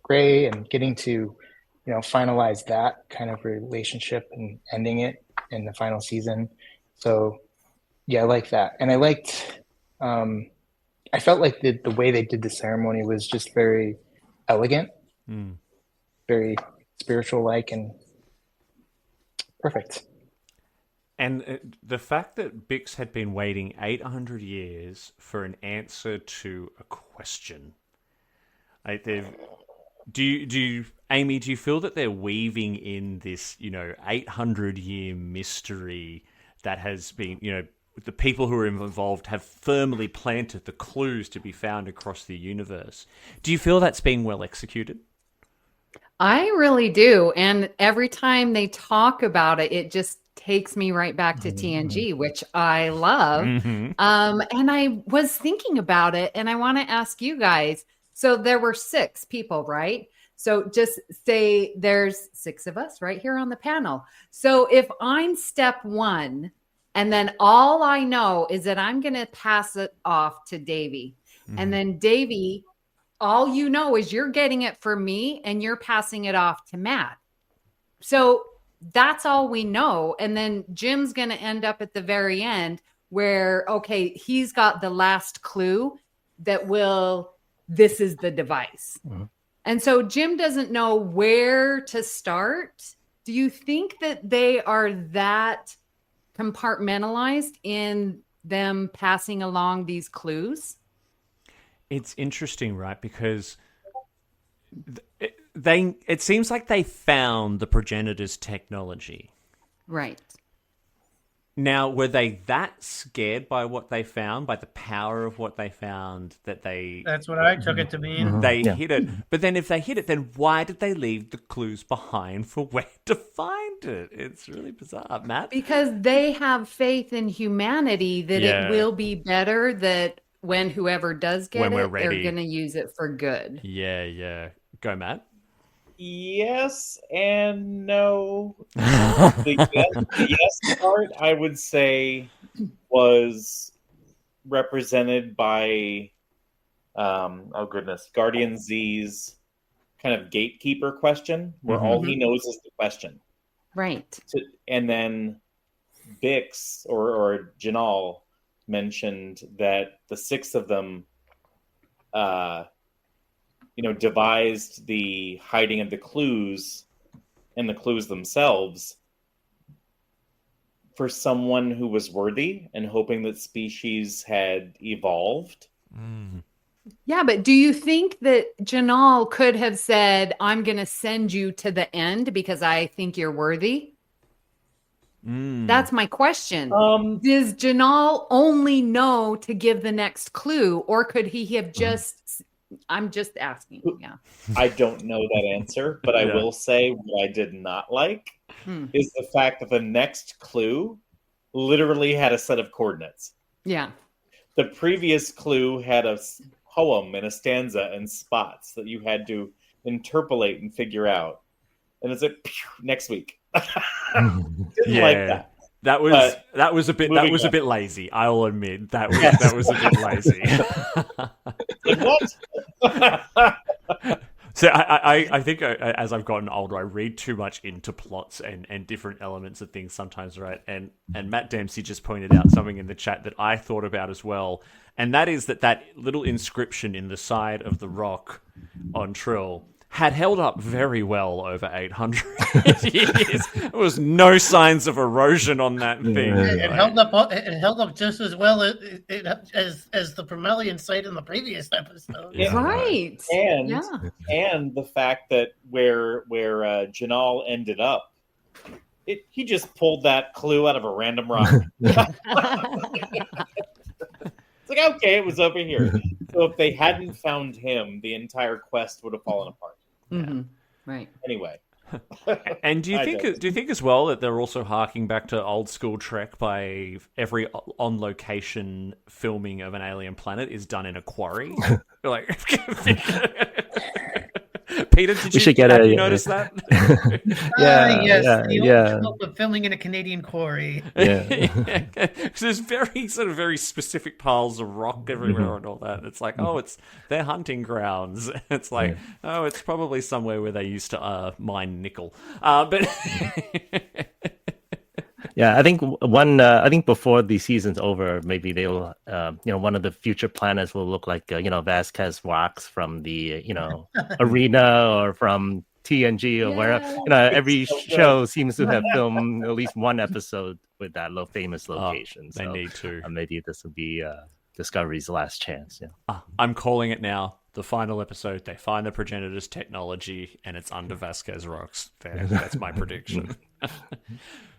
Gray, and getting to finalize that kind of relationship and ending it in the final season. So yeah, I like that. And I liked I felt like the way they did the ceremony was just very elegant, very spiritual like, and perfect. And the fact that Bix had been waiting 800 years for an answer to a question. Like, Amy, do you feel that they're weaving in this, 800-year mystery that has been, the people who are involved have firmly planted the clues to be found across the universe? Do you feel that's being well executed? I really do. And every time they talk about it, it just takes me right back to TNG, which I love. And I was thinking about it, and I want to ask you guys. So there were 6 people, right? So just say there's 6 of us right here on the panel. So if I'm step 1, and then all I know is that I'm going to pass it off to Davy, and then Davy all you know is you're getting it for me and you're passing it off to Matt. So that's all we know. And then Jim's going to end up at the very end where, okay, he's got the last clue that this is the device. And so Jim doesn't know where to start. Do you think that they are that compartmentalized in them passing along these clues? It's interesting, right? Because it seems like they found the progenitor's technology. Right. Now, were they that scared by what they found, by the power of what they found, that they... That's what I took it to mean. They hid it. But then if they hid it, then why did they leave the clues behind for where to find it? It's really bizarre. Matt? Because they have faith in humanity that it will be better, that when whoever does get we're it, ready, they're going to use it for good. Yeah. Go, Matt. Yes and no. The yes part, I would say, was represented by, Guardian Z's kind of gatekeeper question, where all he knows is the question. Right. And then Bix or Jinaal mentioned that the six of them devised the hiding of the clues and the clues themselves for someone who was worthy and hoping that species had evolved. Yeah, but do you think that Jinaal could have said, I'm going to send you to the end because I think you're worthy? That's my question. Does Jinaal only know to give the next clue, or could he have just... I'm just asking. Yeah. I don't know that answer, but I will say what I did not like is the fact that the next clue literally had a set of coordinates. Yeah. The previous clue had a poem and a stanza and spots that you had to interpolate and figure out. And it's like next week. Didn't like that. That was a bit lazy. I'll admit that was a bit lazy. What? So I think as I've gotten older, I read too much into plots and different elements of things sometimes, right? And Matt Dempsey just pointed out something in the chat that I thought about as well, and that is that little inscription in the side of the rock on Trill had held up very well over 800 years. There was no signs of erosion on that thing. It held up just as well as the Promelian site in the previous episode. Yeah. Right. And the fact that where Jinaal ended up, he just pulled that clue out of a random rock. It's like, okay, it was over here. So if they hadn't found him, the entire quest would have fallen apart. Mm-hmm. Right. Anyway. And do you think as well that they're also harking back to old school Trek by every on location filming of an alien planet is done in a quarry? Like, Peter, did you notice that? Of filming in a Canadian quarry. There's very specific piles of rock everywhere and all that. It's like, it's their hunting grounds. It's like, it's probably somewhere where they used to mine nickel. But yeah, I think before the season's over, maybe they'll, one of the future planets will look like, Vasquez rocks from the, arena or from TNG or wherever. Every show seems to have filmed at least one episode with that famous location. They need to. Maybe this will be Discovery's last chance. Yeah. I'm calling it now. The final episode, they find the progenitor's technology, and it's under Vasquez rocks. That's my prediction.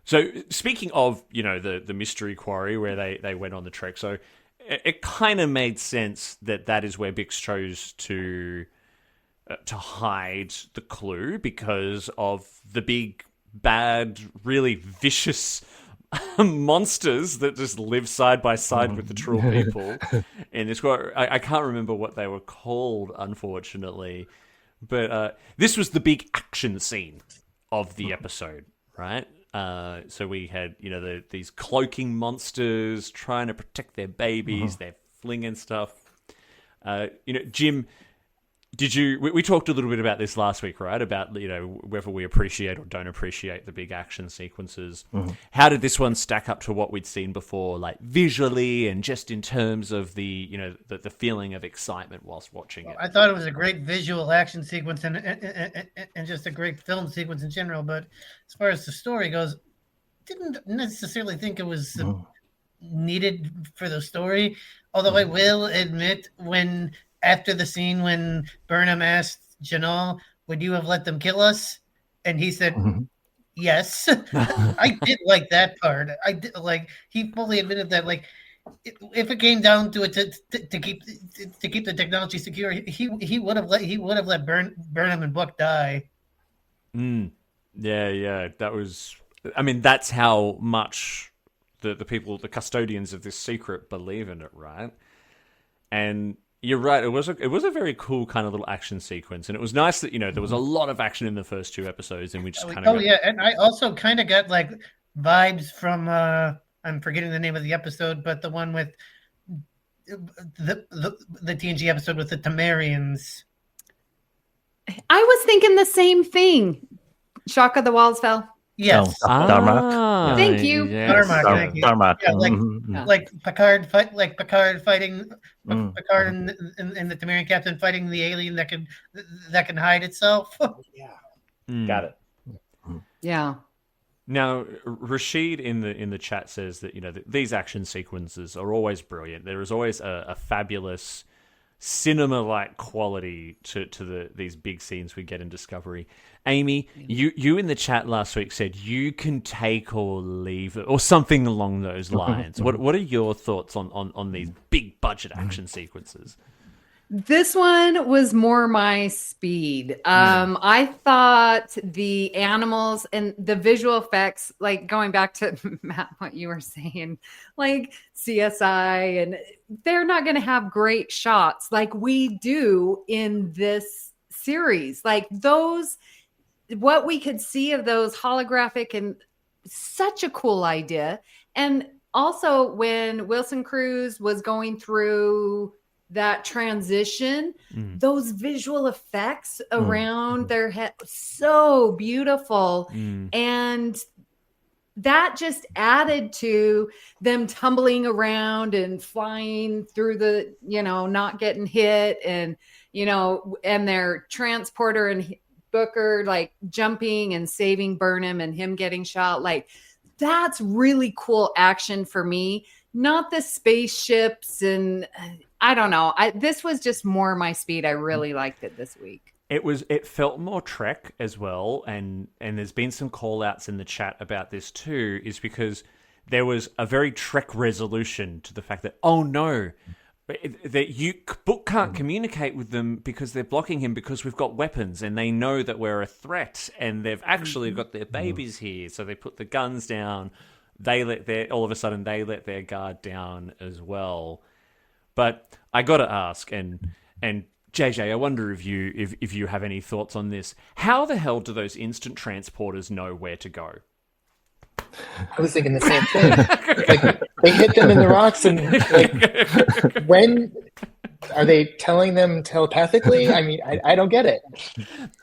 So speaking of, the mystery quarry where they went on the trek, so it kind of made sense that is where Bix chose to hide the clue because of the big, bad, really vicious monsters that just live side by side with the Trill people. And it's I can't remember what they were called, unfortunately, but this was the big action scene of the episode, right? So we had, these cloaking monsters trying to protect their babies, they're flinging stuff. Jim, Did you? We talked a little bit about this last week, right? About whether we appreciate or don't appreciate the big action sequences. Mm-hmm. How did this one stack up to what we'd seen before, like visually and just in terms of the the feeling of excitement whilst watching it? I thought it was a great visual action sequence and just a great film sequence in general. But as far as the story goes, didn't necessarily think it was needed for the story. Although I will admit, when after the scene when Burnham asked Jinaal, "Would you have let them kill us?" and he said, "Yes," I did like that part. I did like he fully admitted that. Like, if it came down to it to keep the technology secure, he would have let Burnham and Buck die. Yeah, that was. I mean, that's how much the people, the custodians of this secret, believe in it, right? And you're right. It was a very cool kind of little action sequence, and it was nice that there was a lot of action in the first 2 episodes, and we just kind of and I also kind of got like vibes from I'm forgetting the name of the episode, but the one with the TNG episode with the Temerians. I was thinking the same thing. Shock of the Walls Fell. Yes. Darmok. Thank you. Darmok, thank you. Darmok. Yeah, like Picard fighting Picard and the Temerian captain fighting the alien that can hide itself. Got it. Yeah. Now, Rashid in the chat says that that these action sequences are always brilliant. There is always a fabulous cinema-like quality to these big scenes we get in Discovery. Amy, you in the chat last week said you can take or leave it, or something along those lines. What are your thoughts on these big budget action sequences? This one was more my speed. I thought the animals and the visual effects, like going back to Matt, what you were saying, like CSI, and they're not going to have great shots like we do in this series. Like those, what we could see of those holographic, and such a cool idea. And also when Wilson Cruz was going through that transition, those visual effects around their head, so beautiful. And that just added to them tumbling around and flying through the, not getting hit, and, and their transporter and Booker like jumping and saving Burnham and him getting shot. Like, that's really cool action for me. Not the spaceships, and I don't know. This was just more my speed. I really liked it this week. It felt more Trek as well, and there's been some call outs in the chat about this too, is because there was a very Trek resolution to the fact that, oh no, that Book can't communicate with them because they're blocking him because we've got weapons and they know that we're a threat, and they've actually got their babies here, so they put the guns down. All of a sudden they let their guard down as well. But I got to ask, and JJ, I wonder if you have any thoughts on this. How the hell do those instant transporters know where to go? I was thinking the same thing. Like, they hit them in the rocks, and like, when are they telling them telepathically? I mean, I don't get it.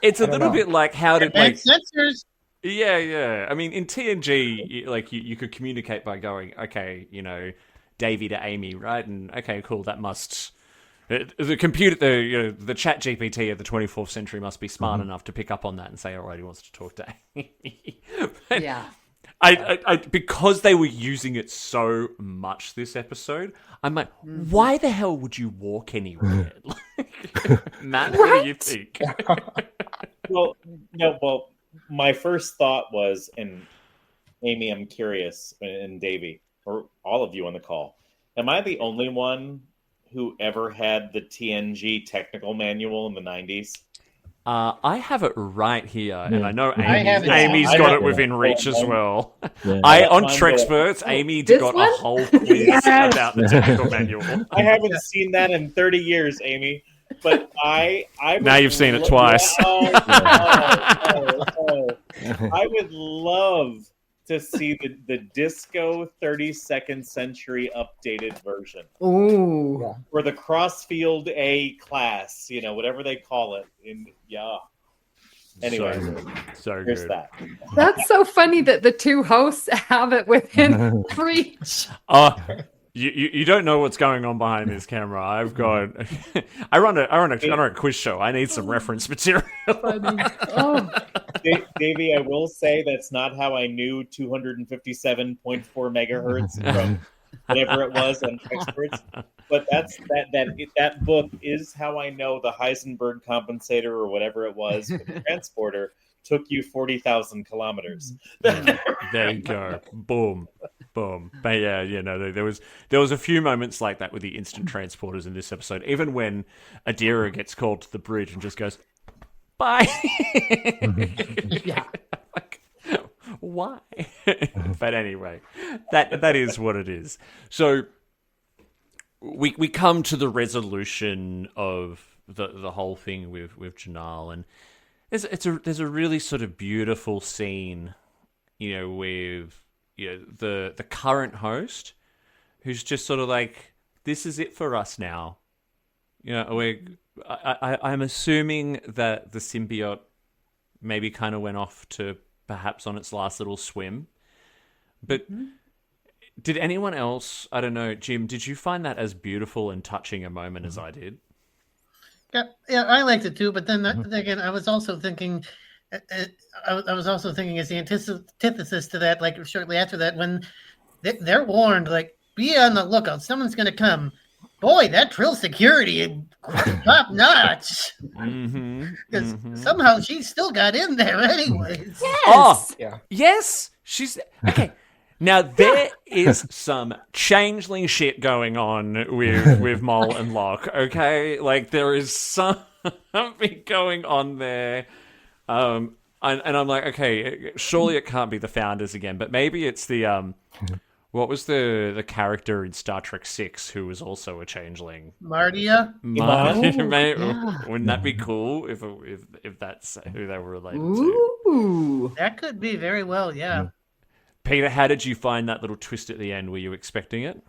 It's a little bit like how did like sensors. Yeah. I mean, in TNG, like you could communicate by going, okay, Davey to Amy, right? And okay, cool. That must the computer, the Chat GPT of the 24th century must be smart enough to pick up on that and say, all right, he wants to talk to Amy. Yeah. I because they were using it so much this episode, I'm like, why the hell would you walk anywhere? Matt, what do you think? Well, my first thought was, and Amy, I'm curious, and Davey, or all of you on the call, am I the only one who ever had the TNG technical manual in the 90s? I have it right here, and I know have it. Amy's got it within reach as well. Yeah. On Trexperts, Amy got a whole quiz about the technical manual. I haven't seen that in 30 years, Amy. But I now you've seen it twice. I would love to see the Disco 32nd Century updated version. Ooh. Yeah. Or the Crossfield A class, whatever they call it. Anyway, So here's good. that. That's so funny that the two hosts have it within reach. You don't know what's going on behind this camera. I've got I run a quiz show. I need some reference material. Oh, Davey, I will say that's not how I knew 257.4 megahertz from whatever it was on experts. But that book is how I know the Heisenberg compensator or whatever it was for the transporter took you 40,000 kilometers. There you go. Boom. Boom. But yeah, there was a few moments like that with the instant transporters in this episode. Even when Adira gets called to the bridge and just goes, "Bye." yeah. Like, why? But anyway, that is what it is. So we come to the resolution of the whole thing with Jinaal, and there's a really sort of beautiful scene, with the current host, who's just sort of like, this is it for us now. I'm assuming that the symbiote maybe kind of went off to perhaps on its last little swim. But did anyone else, I don't know, Jim, did you find that as beautiful and touching a moment as I did? Yeah, I liked it too. But then again, I was also thinking, I was also thinking as the antithesis to that, like shortly after that, when they're warned, like, be on the lookout, someone's going to come. Boy, that Trill security top notch. Because somehow she still got in there anyways. Yes. Oh, Yeah. yes. She's okay. Now there is some changeling shit going on with Mole and Locke. Okay, like there is something going on there. And I'm like, okay, surely it can't be the founders again, but maybe it's the what was the character in Star Trek 6 who was also a changeling? Martia? Wouldn't that be cool if that's who they were related to? Ooh. That could be very well, yeah. Peter, how did you find that little twist at the end? Were you expecting it?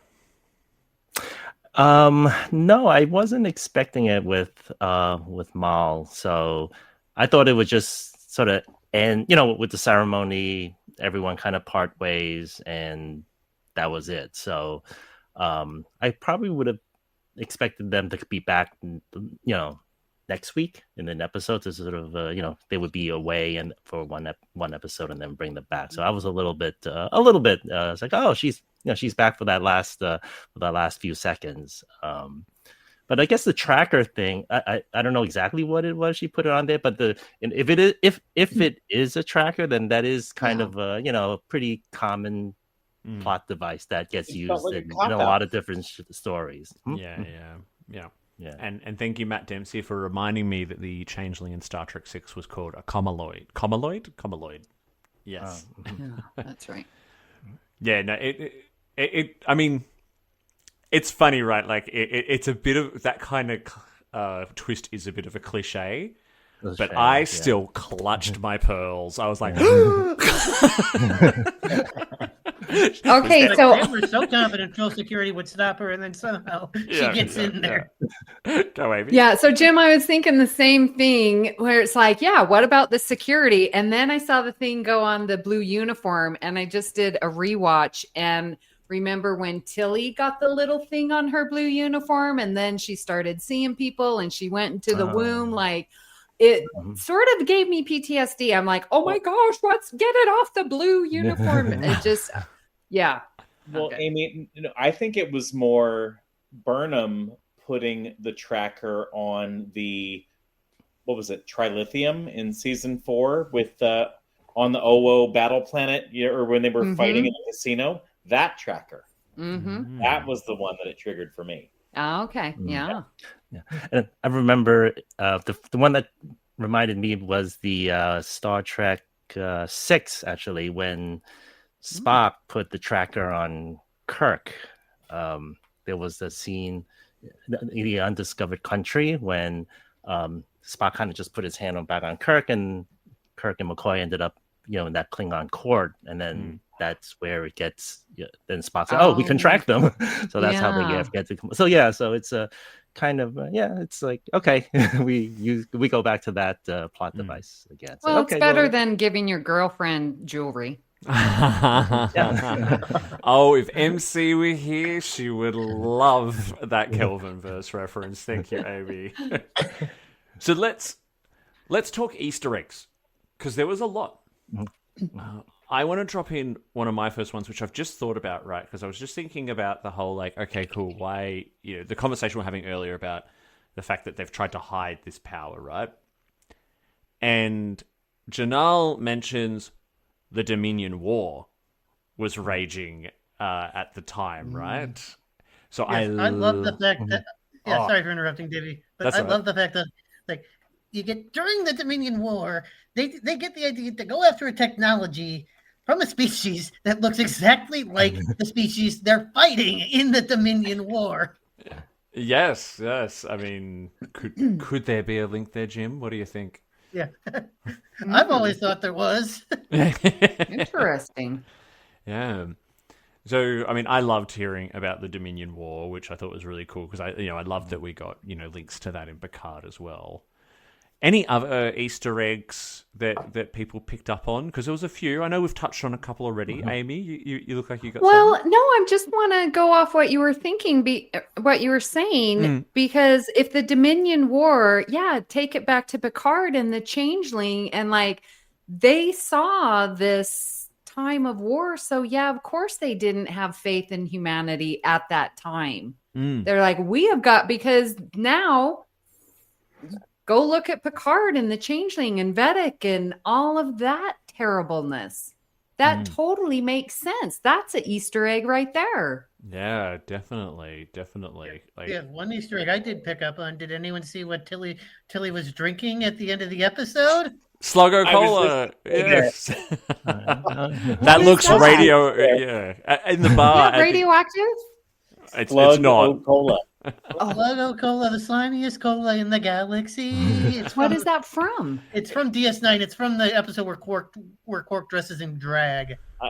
No, I wasn't expecting it with Mal. So I thought it would just sort of end, with the ceremony, everyone kind of part ways, and that was it. So I probably would have expected them to be back, next week in an episode to sort of, they would be away and for one episode and then bring them back. So I was a little bit, it's like, oh, she's back for that last few seconds. But I guess the tracker thing, I don't know exactly what it was she put it on there, but if it is a tracker, then that is kind of a pretty common plot device that gets used in a lot of different stories. Yeah. And thank you, Matt Dempsey, for reminding me that the changeling in Star Trek 6 was called a Comaloid. Comaloid. Yes. Yeah, that's right. Yeah. No. I mean, it's funny, right? Like it's a bit of that kind of twist is a bit of a cliche. But I still clutched my pearls. I was like, okay, Like, so they were so confident Trill security would stop her, and then somehow she gets in there. Go, Amy. yeah, so Jim, I was thinking the same thing where it's like, yeah, what about the security? And then I saw the thing go on the blue uniform, and I just did a rewatch and remember when Tilly got the little thing on her blue uniform, and then she started seeing people, and she went into the womb, like. It sort of gave me PTSD. I'm like, oh my gosh, let's get it off the blue uniform. It just, yeah. Well, Amy, I think it was more Burnham putting the tracker on the, what was it, Trilithium in season 4 with on the Owo battle planet, or when they were fighting in the casino. That tracker. That was the one that it triggered for me. Oh, okay. Yeah. And I remember the one that reminded me was the Star Trek 6, actually, when Spock put the tracker on Kirk. There was the scene in the Undiscovered Country when Spock kind of just put his hand back on Kirk, and Kirk and McCoy ended up, in that Klingon court, and then that's where it gets. Yeah, then Spock's like, "Oh, we can track them," so that's how they Yeah. get to come. So yeah, so it's a kind of it's like okay, we go back to that plot device again. So, Well, okay, it's better well, than giving your girlfriend jewelry. Oh, if MC were here, she would love that Kelvin verse reference. Thank you, Amy. So let's talk Easter eggs, because there was a lot. I want to drop in one of my first ones, which I've just thought about, right? Because I was just thinking about the whole, like, okay, cool, why, the conversation we're having earlier about the fact that they've tried to hide this power, right? And Jinaal mentions the Dominion War was raging at the time, right? So Yes, I love the fact that. Yeah, Oh. sorry for interrupting, Davey, but That's I all right. love the fact that, like, you get during the Dominion War, they get the idea to go after a technology from a species that looks exactly like the species they're fighting in the Dominion War. Yes. I mean, could there be a link there, Jim? What do you think? Yeah, I've always thought there was. Interesting. Yeah. So, I mean, I loved hearing about the Dominion War, which I thought was really cool because I loved that we got links to that in Picard as well. Any other Easter eggs that people picked up on? Because there was a few. I know we've touched on a couple already. Amy, you look like you got Well, some. no, I just want to go off what you were thinking, what you were saying, because if the Dominion War, take it back to Picard and the Changeling, and like they saw this time of war, so of course they didn't have faith in humanity at that time. They're like, we have got, because now go look at Picard and the Changeling and Vedic and all of that terribleness. That totally makes sense. That's an Easter egg right there. Yeah, definitely. Like, Yeah, one Easter egg I did pick up on. Did anyone see what Tilly was drinking at the end of the episode? Sluggo I was Cola. just- Yes. What That is looks that? radio. Yeah, in the bar. Yeah, radioactive? It's Slug not. Cola. Sluggo Cola, the slimiest cola in the galaxy. What is that from? It's from DS9. It's from the episode where Quark dresses in drag. Oh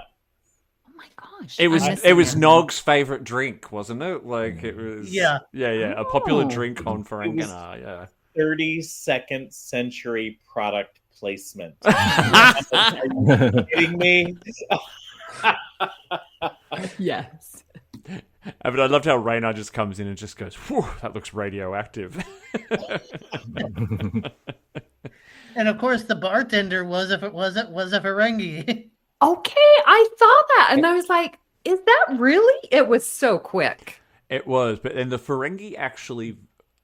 my gosh. It was I'm missing it. Nog's favorite drink, wasn't it? Like it was. Yeah. A popular Oh. drink on Ferenginar. Yeah. 32nd century product placement. Are you kidding me? Yes. But I loved how Raynor just comes in and just goes, "Whew, that looks radioactive." And of course, the bartender was a Ferengi. Okay, I saw that and I was like, is that really? It was so quick. It was, but then the Ferengi actually,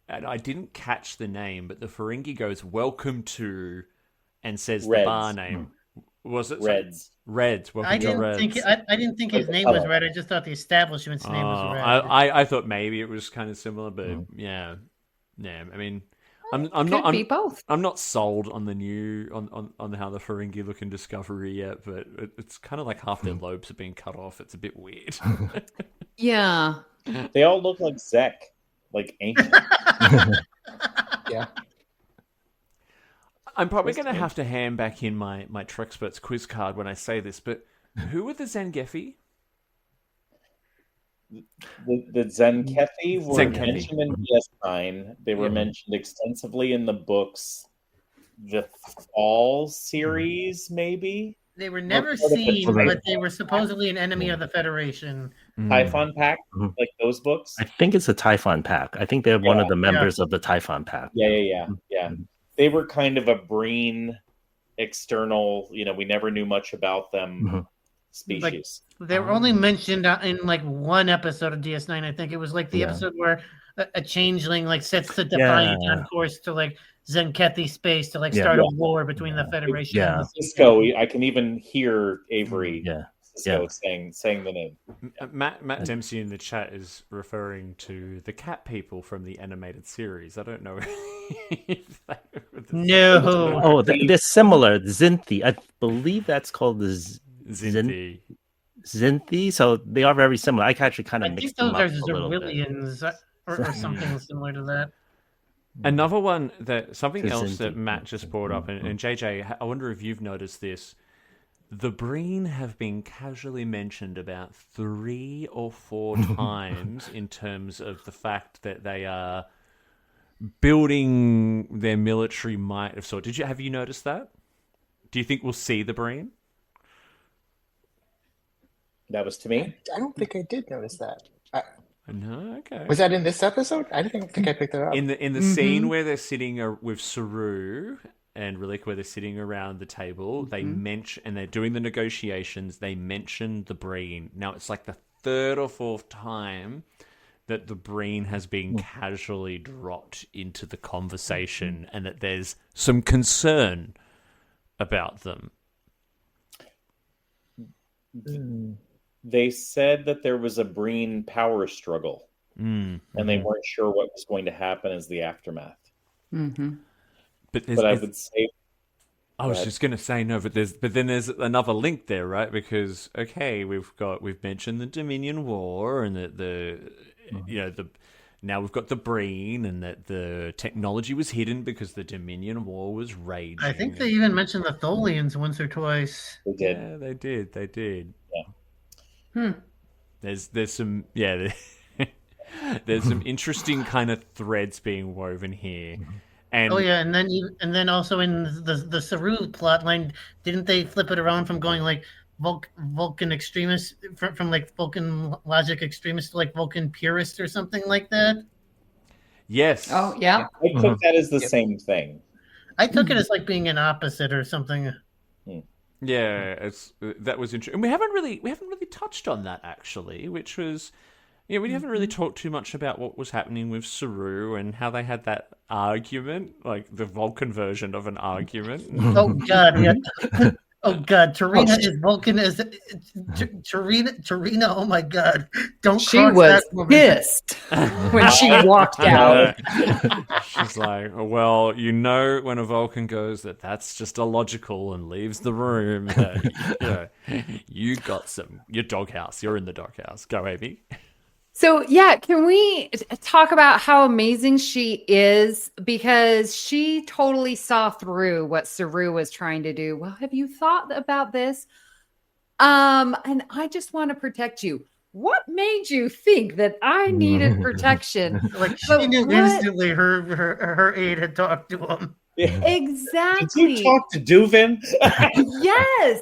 and I didn't catch the name, but the Ferengi goes, "Welcome to," and says the Reds. bar name. Was it Reds. Reds. Welcome I to didn't Reds. think I didn't think his name was Red. I just thought the establishment's name was Red. I thought maybe it was kind of similar, but yeah. I mean, I'm Could be both. I'm not sold on the on how the Ferengi look in Discovery yet, but it's kind of like half their lobes are being cut off. It's a bit weird. Yeah. They all look like Zek, like ancient. Yeah. I'm probably going to have to hand back in my Trexperts quiz card when I say this, but who were the Zangefi? The Zenkethi were Zenkethi. mentioned in DS9. They were mentioned extensively in the books. The Fall series, maybe? They were never part of the seen, Federation. but they were supposedly an enemy of the Federation. Typhon Pack, like those books? I think it's a Typhon Pack. I think they're one of the members of the Typhon Pack. Yeah. They were kind of a Breen external, we never knew much about them species. They were only mentioned in like one episode of DS9. I think it was like the episode where a changeling like sets the Defiant on course to like Zenkethi space to like start a war between the Federation. Yeah. And the Cisco, I can even hear Avery Cisco saying the name. Matt Dempsey in the chat is referring to the cat people from the animated series. I don't know. If they were the No. Oh, they're similar. Zinthi. I believe that's called the Zinthi. Zinthi. So they are very similar. I actually kind I of think mixed those them are up a little bit. Zerillians or something similar to that. Another one something else Zinthi. that Matt just brought up, and JJ, I wonder if you've noticed this. The Breen have been casually mentioned about 3 or 4 times in terms of the fact that they are building their military might of sort. Have you noticed that? Do you think we'll see the Breen? That was to me. I don't think I did notice that. No, okay. Was that in this episode? I didn't think I picked it up. In the scene where they're sitting with Saru and Relic, where they're sitting around the table, they mention, and they're doing the negotiations, they mention the Breen. Now it's like the 3rd or 4th time that the Breen has been casually dropped into the conversation, and that there's some concern about them. They said that there was a Breen power struggle, and they weren't sure what was going to happen as the aftermath. Mm-hmm. But I would say, I was just going to say no, but then there's another link there, right? Because we've mentioned the Dominion War, and now we've got the Breen, and that the technology was hidden because the Dominion War was raging. I think they even mentioned the Tholians once or twice. they did. Yeah, they did. Yeah. There's some there's some interesting kind of threads being woven here. And and then also in the Saru plotline, didn't they flip it around from going like Vulcan extremist from like Vulcan logic extremist to like Vulcan purist or something like that? Yes. Oh, yeah. I took that as the same thing. I took it as like being an opposite or something. Yeah, that was interesting. And we haven't really touched on that, actually, which was, we haven't really talked too much about what was happening with Saru and how they had that argument, like the Vulcan version of an argument. Oh God, yeah. Oh God, Tarina is Vulcan as Tarina. Oh my God, don't. She was pissed when she walked out. She's like, well, when a Vulcan goes that's just illogical and leaves the room, you got your doghouse. You're in the doghouse. Go, Amy. So, yeah, can we talk about how amazing she is? Because she totally saw through what Saru was trying to do. Well, have you thought about this? And I just want to protect you. What made you think that I needed protection? Like she knew instantly her aide had talked to him. Exactly. Did you talk to Duvin? Yes.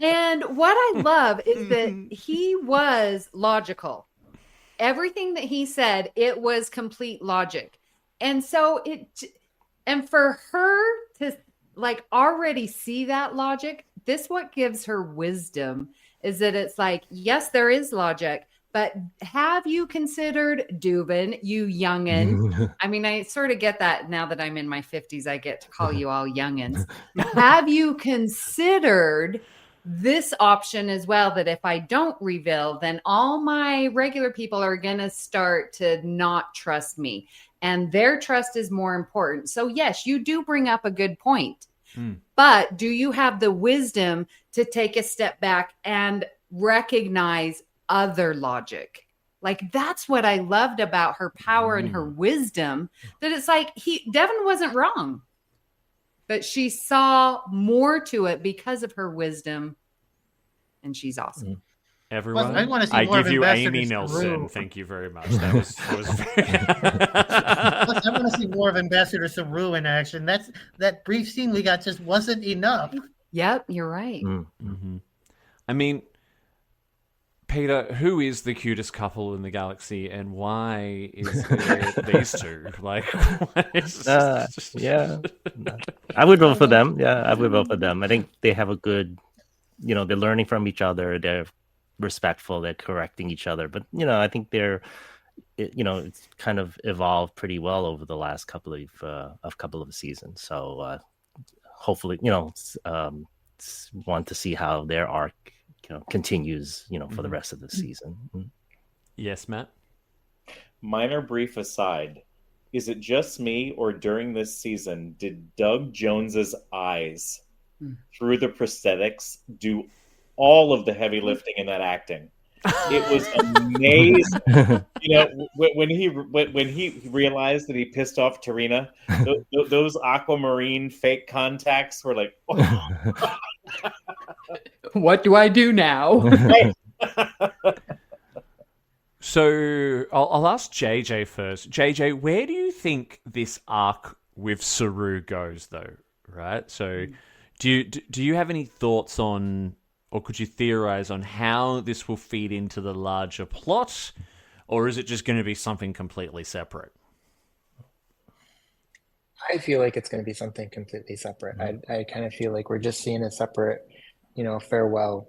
And what I love is that he was logical. Everything that he said, it was complete logic. And so and for her to like already see that logic, what gives her wisdom is that it's like, yes, there is logic, but have you considered Dubin, you youngin? I mean, I sort of get that now that I'm in my 50s, I get to call you all youngins. Have you considered this option as well, that if I don't reveal, then all my regular people are going to start to not trust me, and their trust is more important. So yes, you do bring up a good point, but do you have the wisdom to take a step back and recognize other logic? Like, that's what I loved about her power and her wisdom, that it's like Devin wasn't wrong. But she saw more to it because of her wisdom, and she's awesome. Everyone, I want to see I more give of you Ambassador Amy Nelson. Saru. Thank you very much. That was very... Plus, I want to see more of Ambassador Saru in action. That brief scene we got just wasn't enough. Yep, you're right. I mean, Peter, who is the cutest couple in the galaxy, and why is it these two? Like, yeah, I would vote for them. Yeah, I would vote for them. I think they have a good, they're learning from each other. They're respectful. They're correcting each other. But I think it's kind of evolved pretty well over the last couple of seasons. So hopefully, want to see how their arc continues, for the rest of the season. Yes, Matt? Minor brief aside, is it just me, or during this season did Doug Jones's eyes through the prosthetics do all of the heavy lifting in that acting? It was amazing. You know, when he realized that he pissed off Tarina, those aquamarine fake contacts were like, oh, What do I do now? right. So I'll ask JJ first. JJ, where do you think this arc with Saru goes, though? Right. So, do you have any thoughts on, or could you theorize on how this will feed into the larger plot, or is it just going to be something completely separate? I feel like it's going to be something completely separate. I kind of feel like we're just seeing a separate, farewell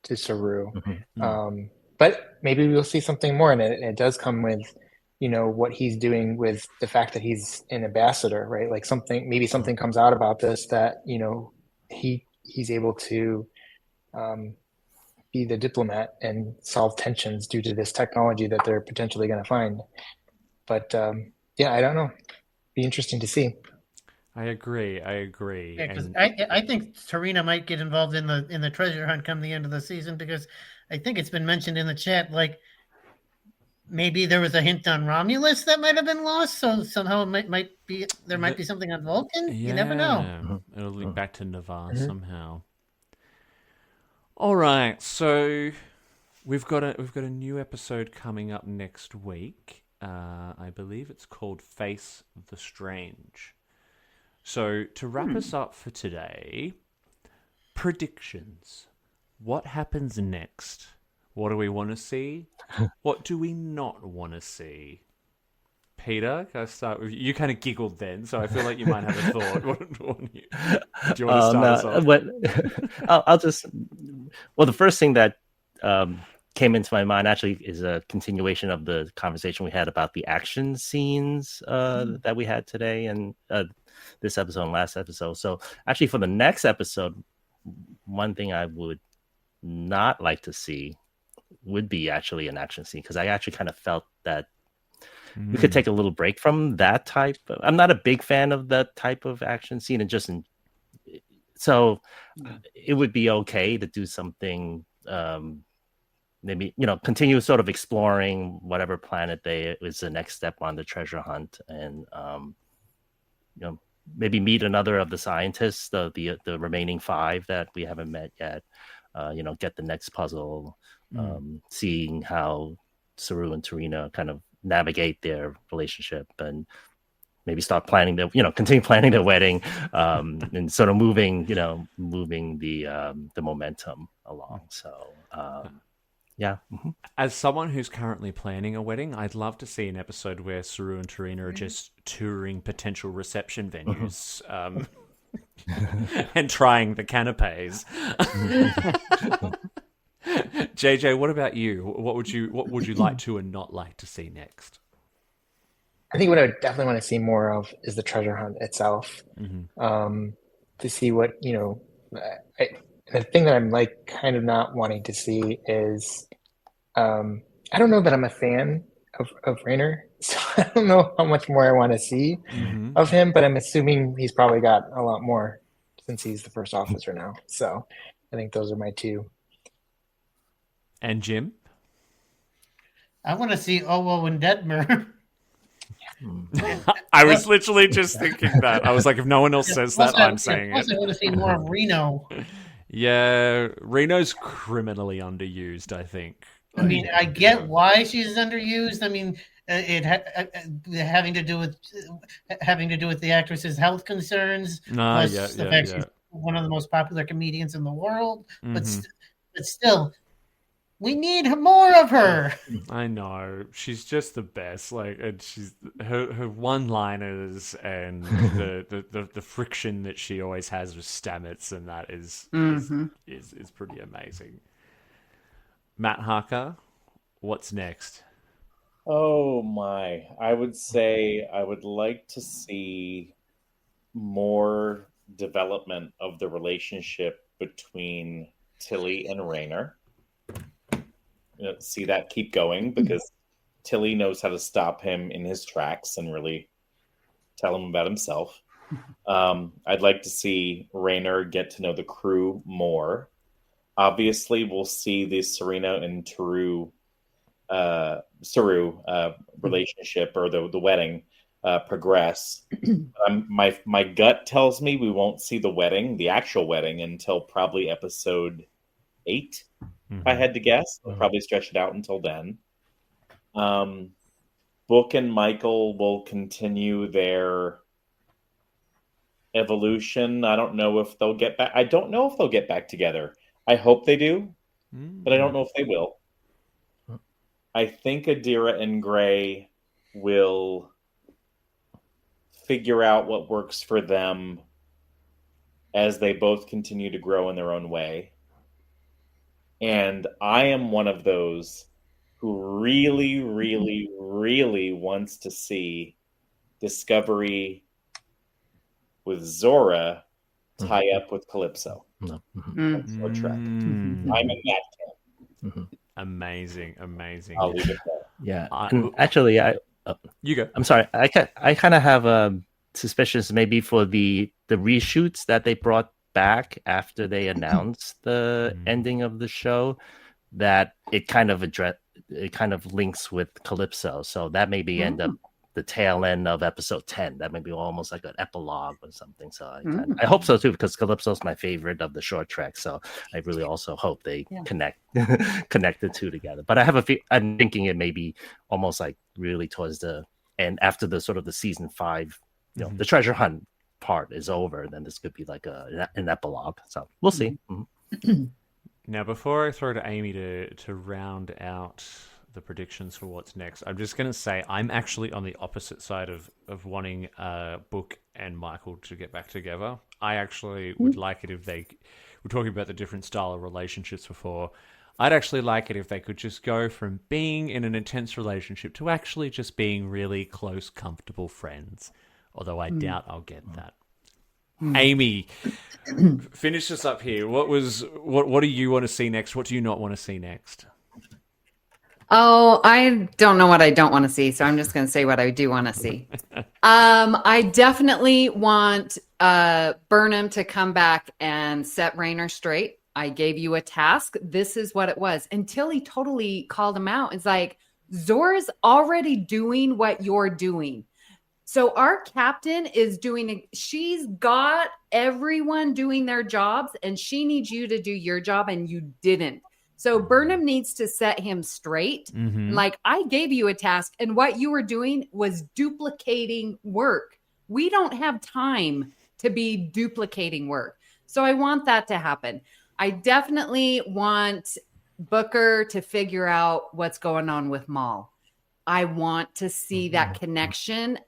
to Saru. But maybe we'll see something more in it. And it does come with, what he's doing with the fact that he's an ambassador, right? Like maybe something comes out about this that, he's able to be the diplomat and solve tensions due to this technology that they're potentially going to find. But yeah, I don't know. Be interesting to see. I agree. Yeah, because I think Tarina might get involved in the treasure hunt come the end of the season, because I think it's been mentioned in the chat, like maybe there was a hint on Romulus that might have been lost, so somehow it might be something on Vulcan. You never know. It'll link back to Navarre somehow. All right, so we've got a new episode coming up next week. I believe it's called Face the Strange. So to wrap us up for today, predictions. What happens next? What do we want to see? What do we not want to see? Peter, can I start with you? You kind of giggled then, so I feel like you might have a thought. Do you want to start us off? I'll just... Well, the first thing that came into my mind actually is a continuation of the conversation we had about the action scenes that we had today and this episode and last episode. So actually for the next episode, one thing I would not like to see would be actually an action scene, because I actually kind of felt that we could take a little break from that type. I'm not a big fan of that type of action scene, and so it would be okay to do something, maybe, continue sort of exploring whatever planet is the next step on the treasure hunt, and maybe meet another of the scientists, the remaining 5 that we haven't met yet. Get the next puzzle, seeing how Saru and Tarina kind of navigate their relationship, and maybe start planning continue planning their wedding, and sort of moving the momentum along. So yeah. As someone who's currently planning a wedding, I'd love to see an episode where Saru and Tarina are just touring potential reception venues, and trying the canapes. JJ, what about you? What would you like to and not like to see next? I think what I would definitely want to see more of is the treasure hunt itself. To see what, the thing that I'm like kind of not wanting to see is, I don't know that I'm a fan of Raynor, so I don't know how much more I want to see of him, but I'm assuming he's probably got a lot more since he's the first officer now. So I think those are my 2. And Jim? I want to see Owo and Detmer. I was literally just thinking that. I was like, if no one else says that, I'm saying it. I want to see more of Reno. Yeah, Reno's criminally underused, I think. I mean, I get why she's underused. I mean, having to do with the actress's health concerns, plus the fact she's one of the most popular comedians in the world. But still, we need more of her. I know, she's just the best. Like, and she's her one-liners and the friction that she always has with Stamets, and that is pretty amazing. Matt Harker, what's next? Oh my. I would say I would like to see more development of the relationship between Tilly and Raynor. See that keep going, because Tilly knows how to stop him in his tracks and really tell him about himself. I'd like to see Raynor get to know the crew more. Obviously, we'll see the Serena and Saru relationship or the wedding progress. My gut tells me we won't see the actual wedding, until probably episode 8. If I had to guess, they'll probably stretch it out until then. Book and Michael will continue their evolution. I don't know if they'll get back. I don't know if they'll get back together. I hope they do, but I don't know if they will. I think Adira and Gray will figure out what works for them as they both continue to grow in their own way. And I am one of those who really, really, really wants to see Discovery with Zora tie up with Calypso. No. Star Trek. I'm in that camp. Amazing. I'll leave it there. Yeah. I- And actually, You go. I'm sorry. I kind of have suspicions maybe for the reshoots that they brought back after they announced the ending of the show, that it kind of links with Calypso. So that maybe end up the tail end of episode 10. That may be almost like an epilogue or something. So I hope so too, because Calypso's my favorite of the short trek. So I really also hope they connect the two together. But I'm thinking it may be almost like really towards the end, after the sort of the season 5, the treasure hunt part is over, then this could be like an epilogue. So we'll see. Now, before I throw to Amy to round out the predictions for what's next, I'm just going to say I'm actually on the opposite side of wanting Book and Michael to get back together. I actually would like it if they were talking about the different style of relationships before. I'd actually like it if they could just go from being in an intense relationship to actually just being really close, comfortable friends. Although I doubt I'll get that. Amy, finish us up here. What do you want to see next? What do you not want to see next? Oh, I don't know what I don't want to see, so I'm just going to say what I do want to see. I definitely want Burnham to come back and set Raynor straight. I gave you a task. This is what it was. Until he totally called him out. It's like, Zora's already doing what you're doing. So our captain is she's got everyone doing their jobs, and she needs you to do your job, and you didn't. So Burnham needs to set him straight. Like, I gave you a task, and what you were doing was duplicating work. We don't have time to be duplicating work. So I want that to happen. I definitely want Booker to figure out what's going on with Maul. I want to see that connection.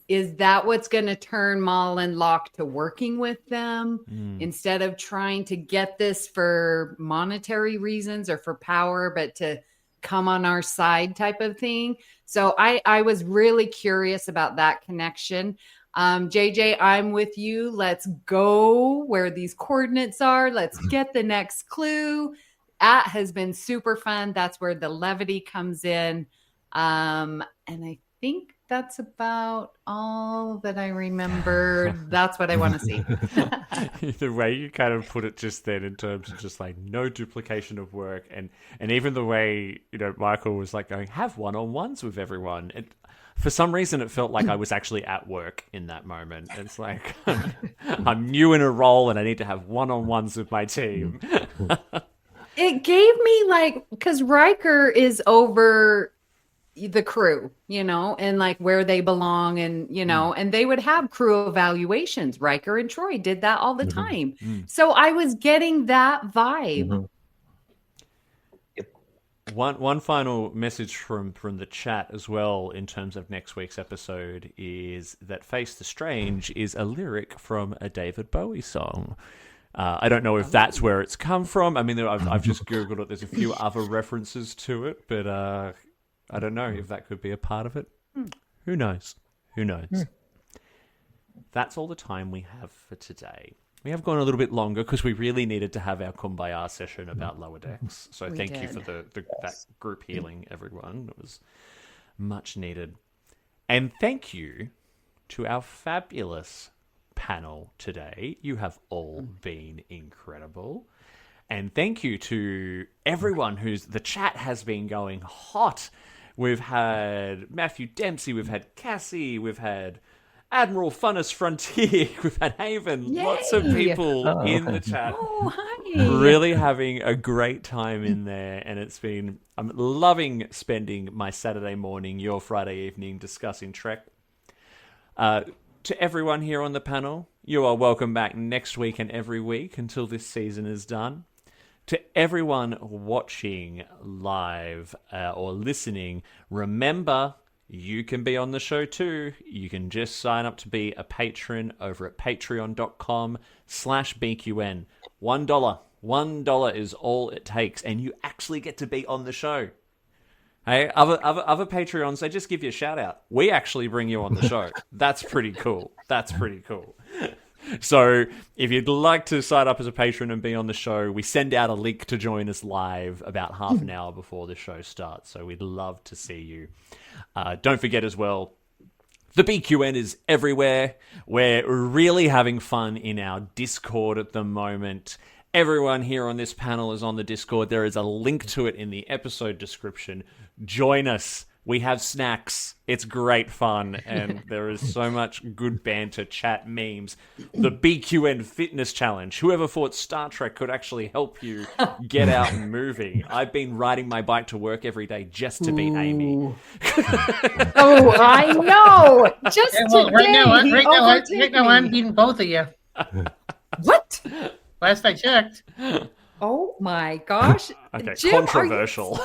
Is that what's going to turn Maul and Locke to working with them instead of trying to get this for monetary reasons or for power, but to come on our side type of thing? So I was really curious about that connection. JJ, I'm with you. Let's go where these coordinates are. Let's get the next clue. That has been super fun. That's where the levity comes in. And I think that's about all that I remember. That's what I want to see. The way you kind of put it just then, in terms of just like no duplication of work, and even the way, Michael was like going, have one-on-ones with everyone. For some reason, it felt like I was actually at work in that moment. It's like, I'm new in a role and I need to have one-on-ones with my team. It gave me because Riker is over the crew, and like where they belong, and and they would have crew evaluations. Riker and Troy did that all the time. So I was getting that vibe. One final message from the chat as well in terms of next week's episode is that Face the Strange is a lyric from a David Bowie song. I don't know if that's where it's come from. I mean, I've just Googled it. There's a few other references to it, but I don't know if that could be a part of it. Who knows? That's all the time we have for today. We have gone a little bit longer because we really needed to have our Kumbaya session about Lower Decks. So thank you for that group healing, everyone. It was much needed. And thank you to our fabulous panel today. You have all been incredible. And thank you to everyone the chat has been going hot. We've had Matthew Dempsey, we've had Cassie, we've had Admiral Funnest Frontier, we've had Haven, lots of Yay! people Oh, in okay. the chat. Oh, hi. Really having a great time in there, and I'm loving spending my Saturday morning, your Friday evening, discussing Trek. To everyone here on the panel, you are welcome back next week and every week until this season is done. To everyone watching live or listening, remember, you can be on the show too. You can just sign up to be a patron over at patreon.com/BQN. $1. $1 is all it takes, and you actually get to be on the show. Hey, other Patreons, they just give you a shout out. We actually bring you on the show. That's pretty cool. So if you'd like to sign up as a patron and be on the show, we send out a link to join us live about half an hour before the show starts. So we'd love to see you. Don't forget as well, the BQN is everywhere. We're really having fun in our Discord at the moment. Everyone here on this panel is on the Discord. There is a link to it in the episode description. Join us. We have snacks. It's great fun, and there is so much good banter, chat, memes. The BQN Fitness Challenge. Whoever thought Star Trek could actually help you get out and moving? I've been riding my bike to work every day just to beat Amy. Oh, I know. Just Yeah, well, today, he right overtook now, me. I'm beating both of you. What? Last I checked. Oh my gosh. Okay, Jim, are you- controversial.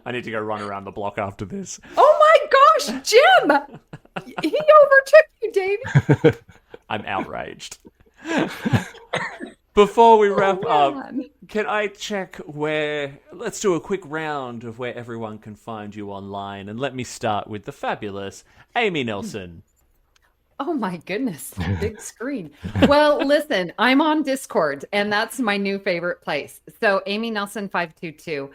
I need to go run around the block after this. Oh my gosh, Jim! He overtook you, Davey. I'm outraged. Before we wrap up, Man. can I check let's do a quick round of where everyone can find you online, and let me start with the fabulous Amy Nelson. Oh my goodness, big screen. Well, listen, I'm on Discord, and that's my new favorite place. So, Amy Nelson 522.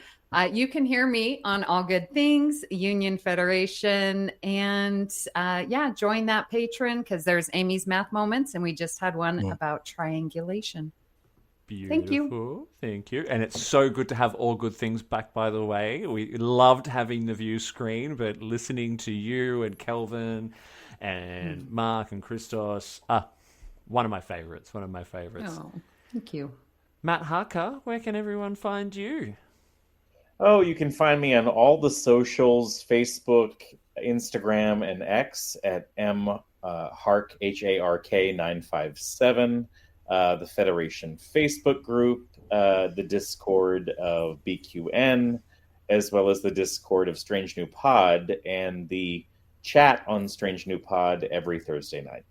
You can hear me on All Good Things, Union Federation, and join that patron because there's Amy's Math Moments, and we just had one about triangulation. Beautiful. Thank you. And it's so good to have All Good Things back, by the way. We loved having the view screen, but listening to you and Kelvin and Mark and Christos, one of my favorites. Oh, thank you. Matt Harker, where can everyone find you? Oh, you can find me on all the socials, Facebook, Instagram, and X at mhark, HARK 957. The Federation Facebook group, the Discord of BQN, as well as the Discord of Strange New Pod, and the chat on Strange New Pod every Thursday night.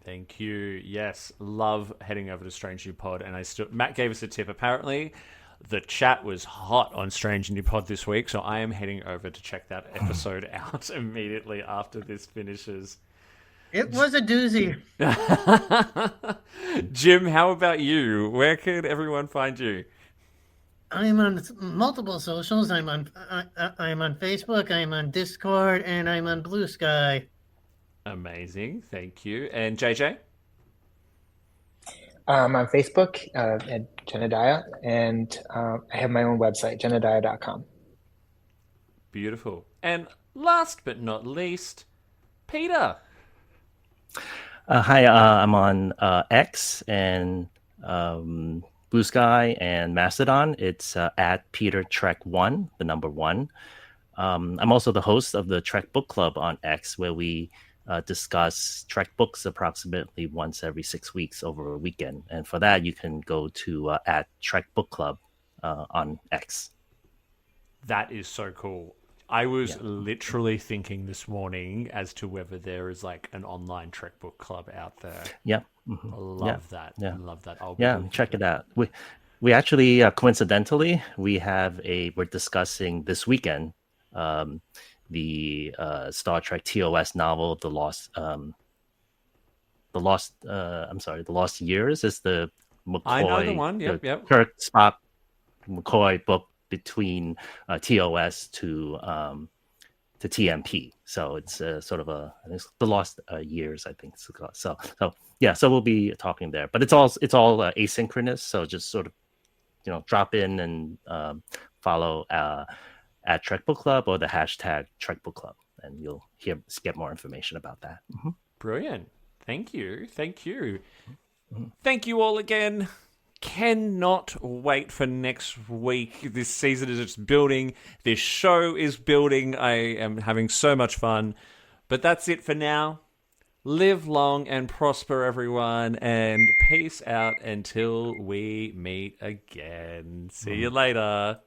Thank you. Yes, love heading over to Strange New Pod. And Matt gave us a tip. Apparently, the chat was hot on Strange New Pod this week, so I am heading over to check that episode out immediately after this finishes. It was a doozy. Jim, how about you? Where can everyone find you? I'm on multiple socials. I'm on Facebook. I'm on Discord, and I'm on Blue Sky. Amazing, thank you. And JJ? On Facebook at Jenadiah, and I have my own website, jenadiah.com. Beautiful. And last but not least, Peter. Hi, I'm on X and Blue Sky and Mastodon. It's at Peter Trek 1, the number 1. I'm also the host of the Trek Book Club on X, where we discuss Trek books approximately once every 6 weeks over a weekend. And for that, you can go to at Trek Book Club on X. That is so cool. I was literally thinking this morning as to whether there is like an online Trek book club out there. Yep. I love that. Yeah. I love that. Check it out. We actually coincidentally we're discussing this weekend the Star Trek TOS novel, The Lost Years is the McCoy. I know the one. Yep. Kirk, Spock, McCoy book between TOS to to TMP. So it's sort of I think it's the lost years. I think so. Yeah, so we'll be talking there, but it's all asynchronous. So just sort of drop in and follow at Trek Book Club or the hashtag Trek Book Club, and you'll get more information about that. Mm-hmm. Brilliant. Thank you. Thank you all again. Cannot wait for next week. This season is just building. This show is building. I am having so much fun. But that's it for now. Live long and prosper, everyone. And peace out until we meet again. See you later.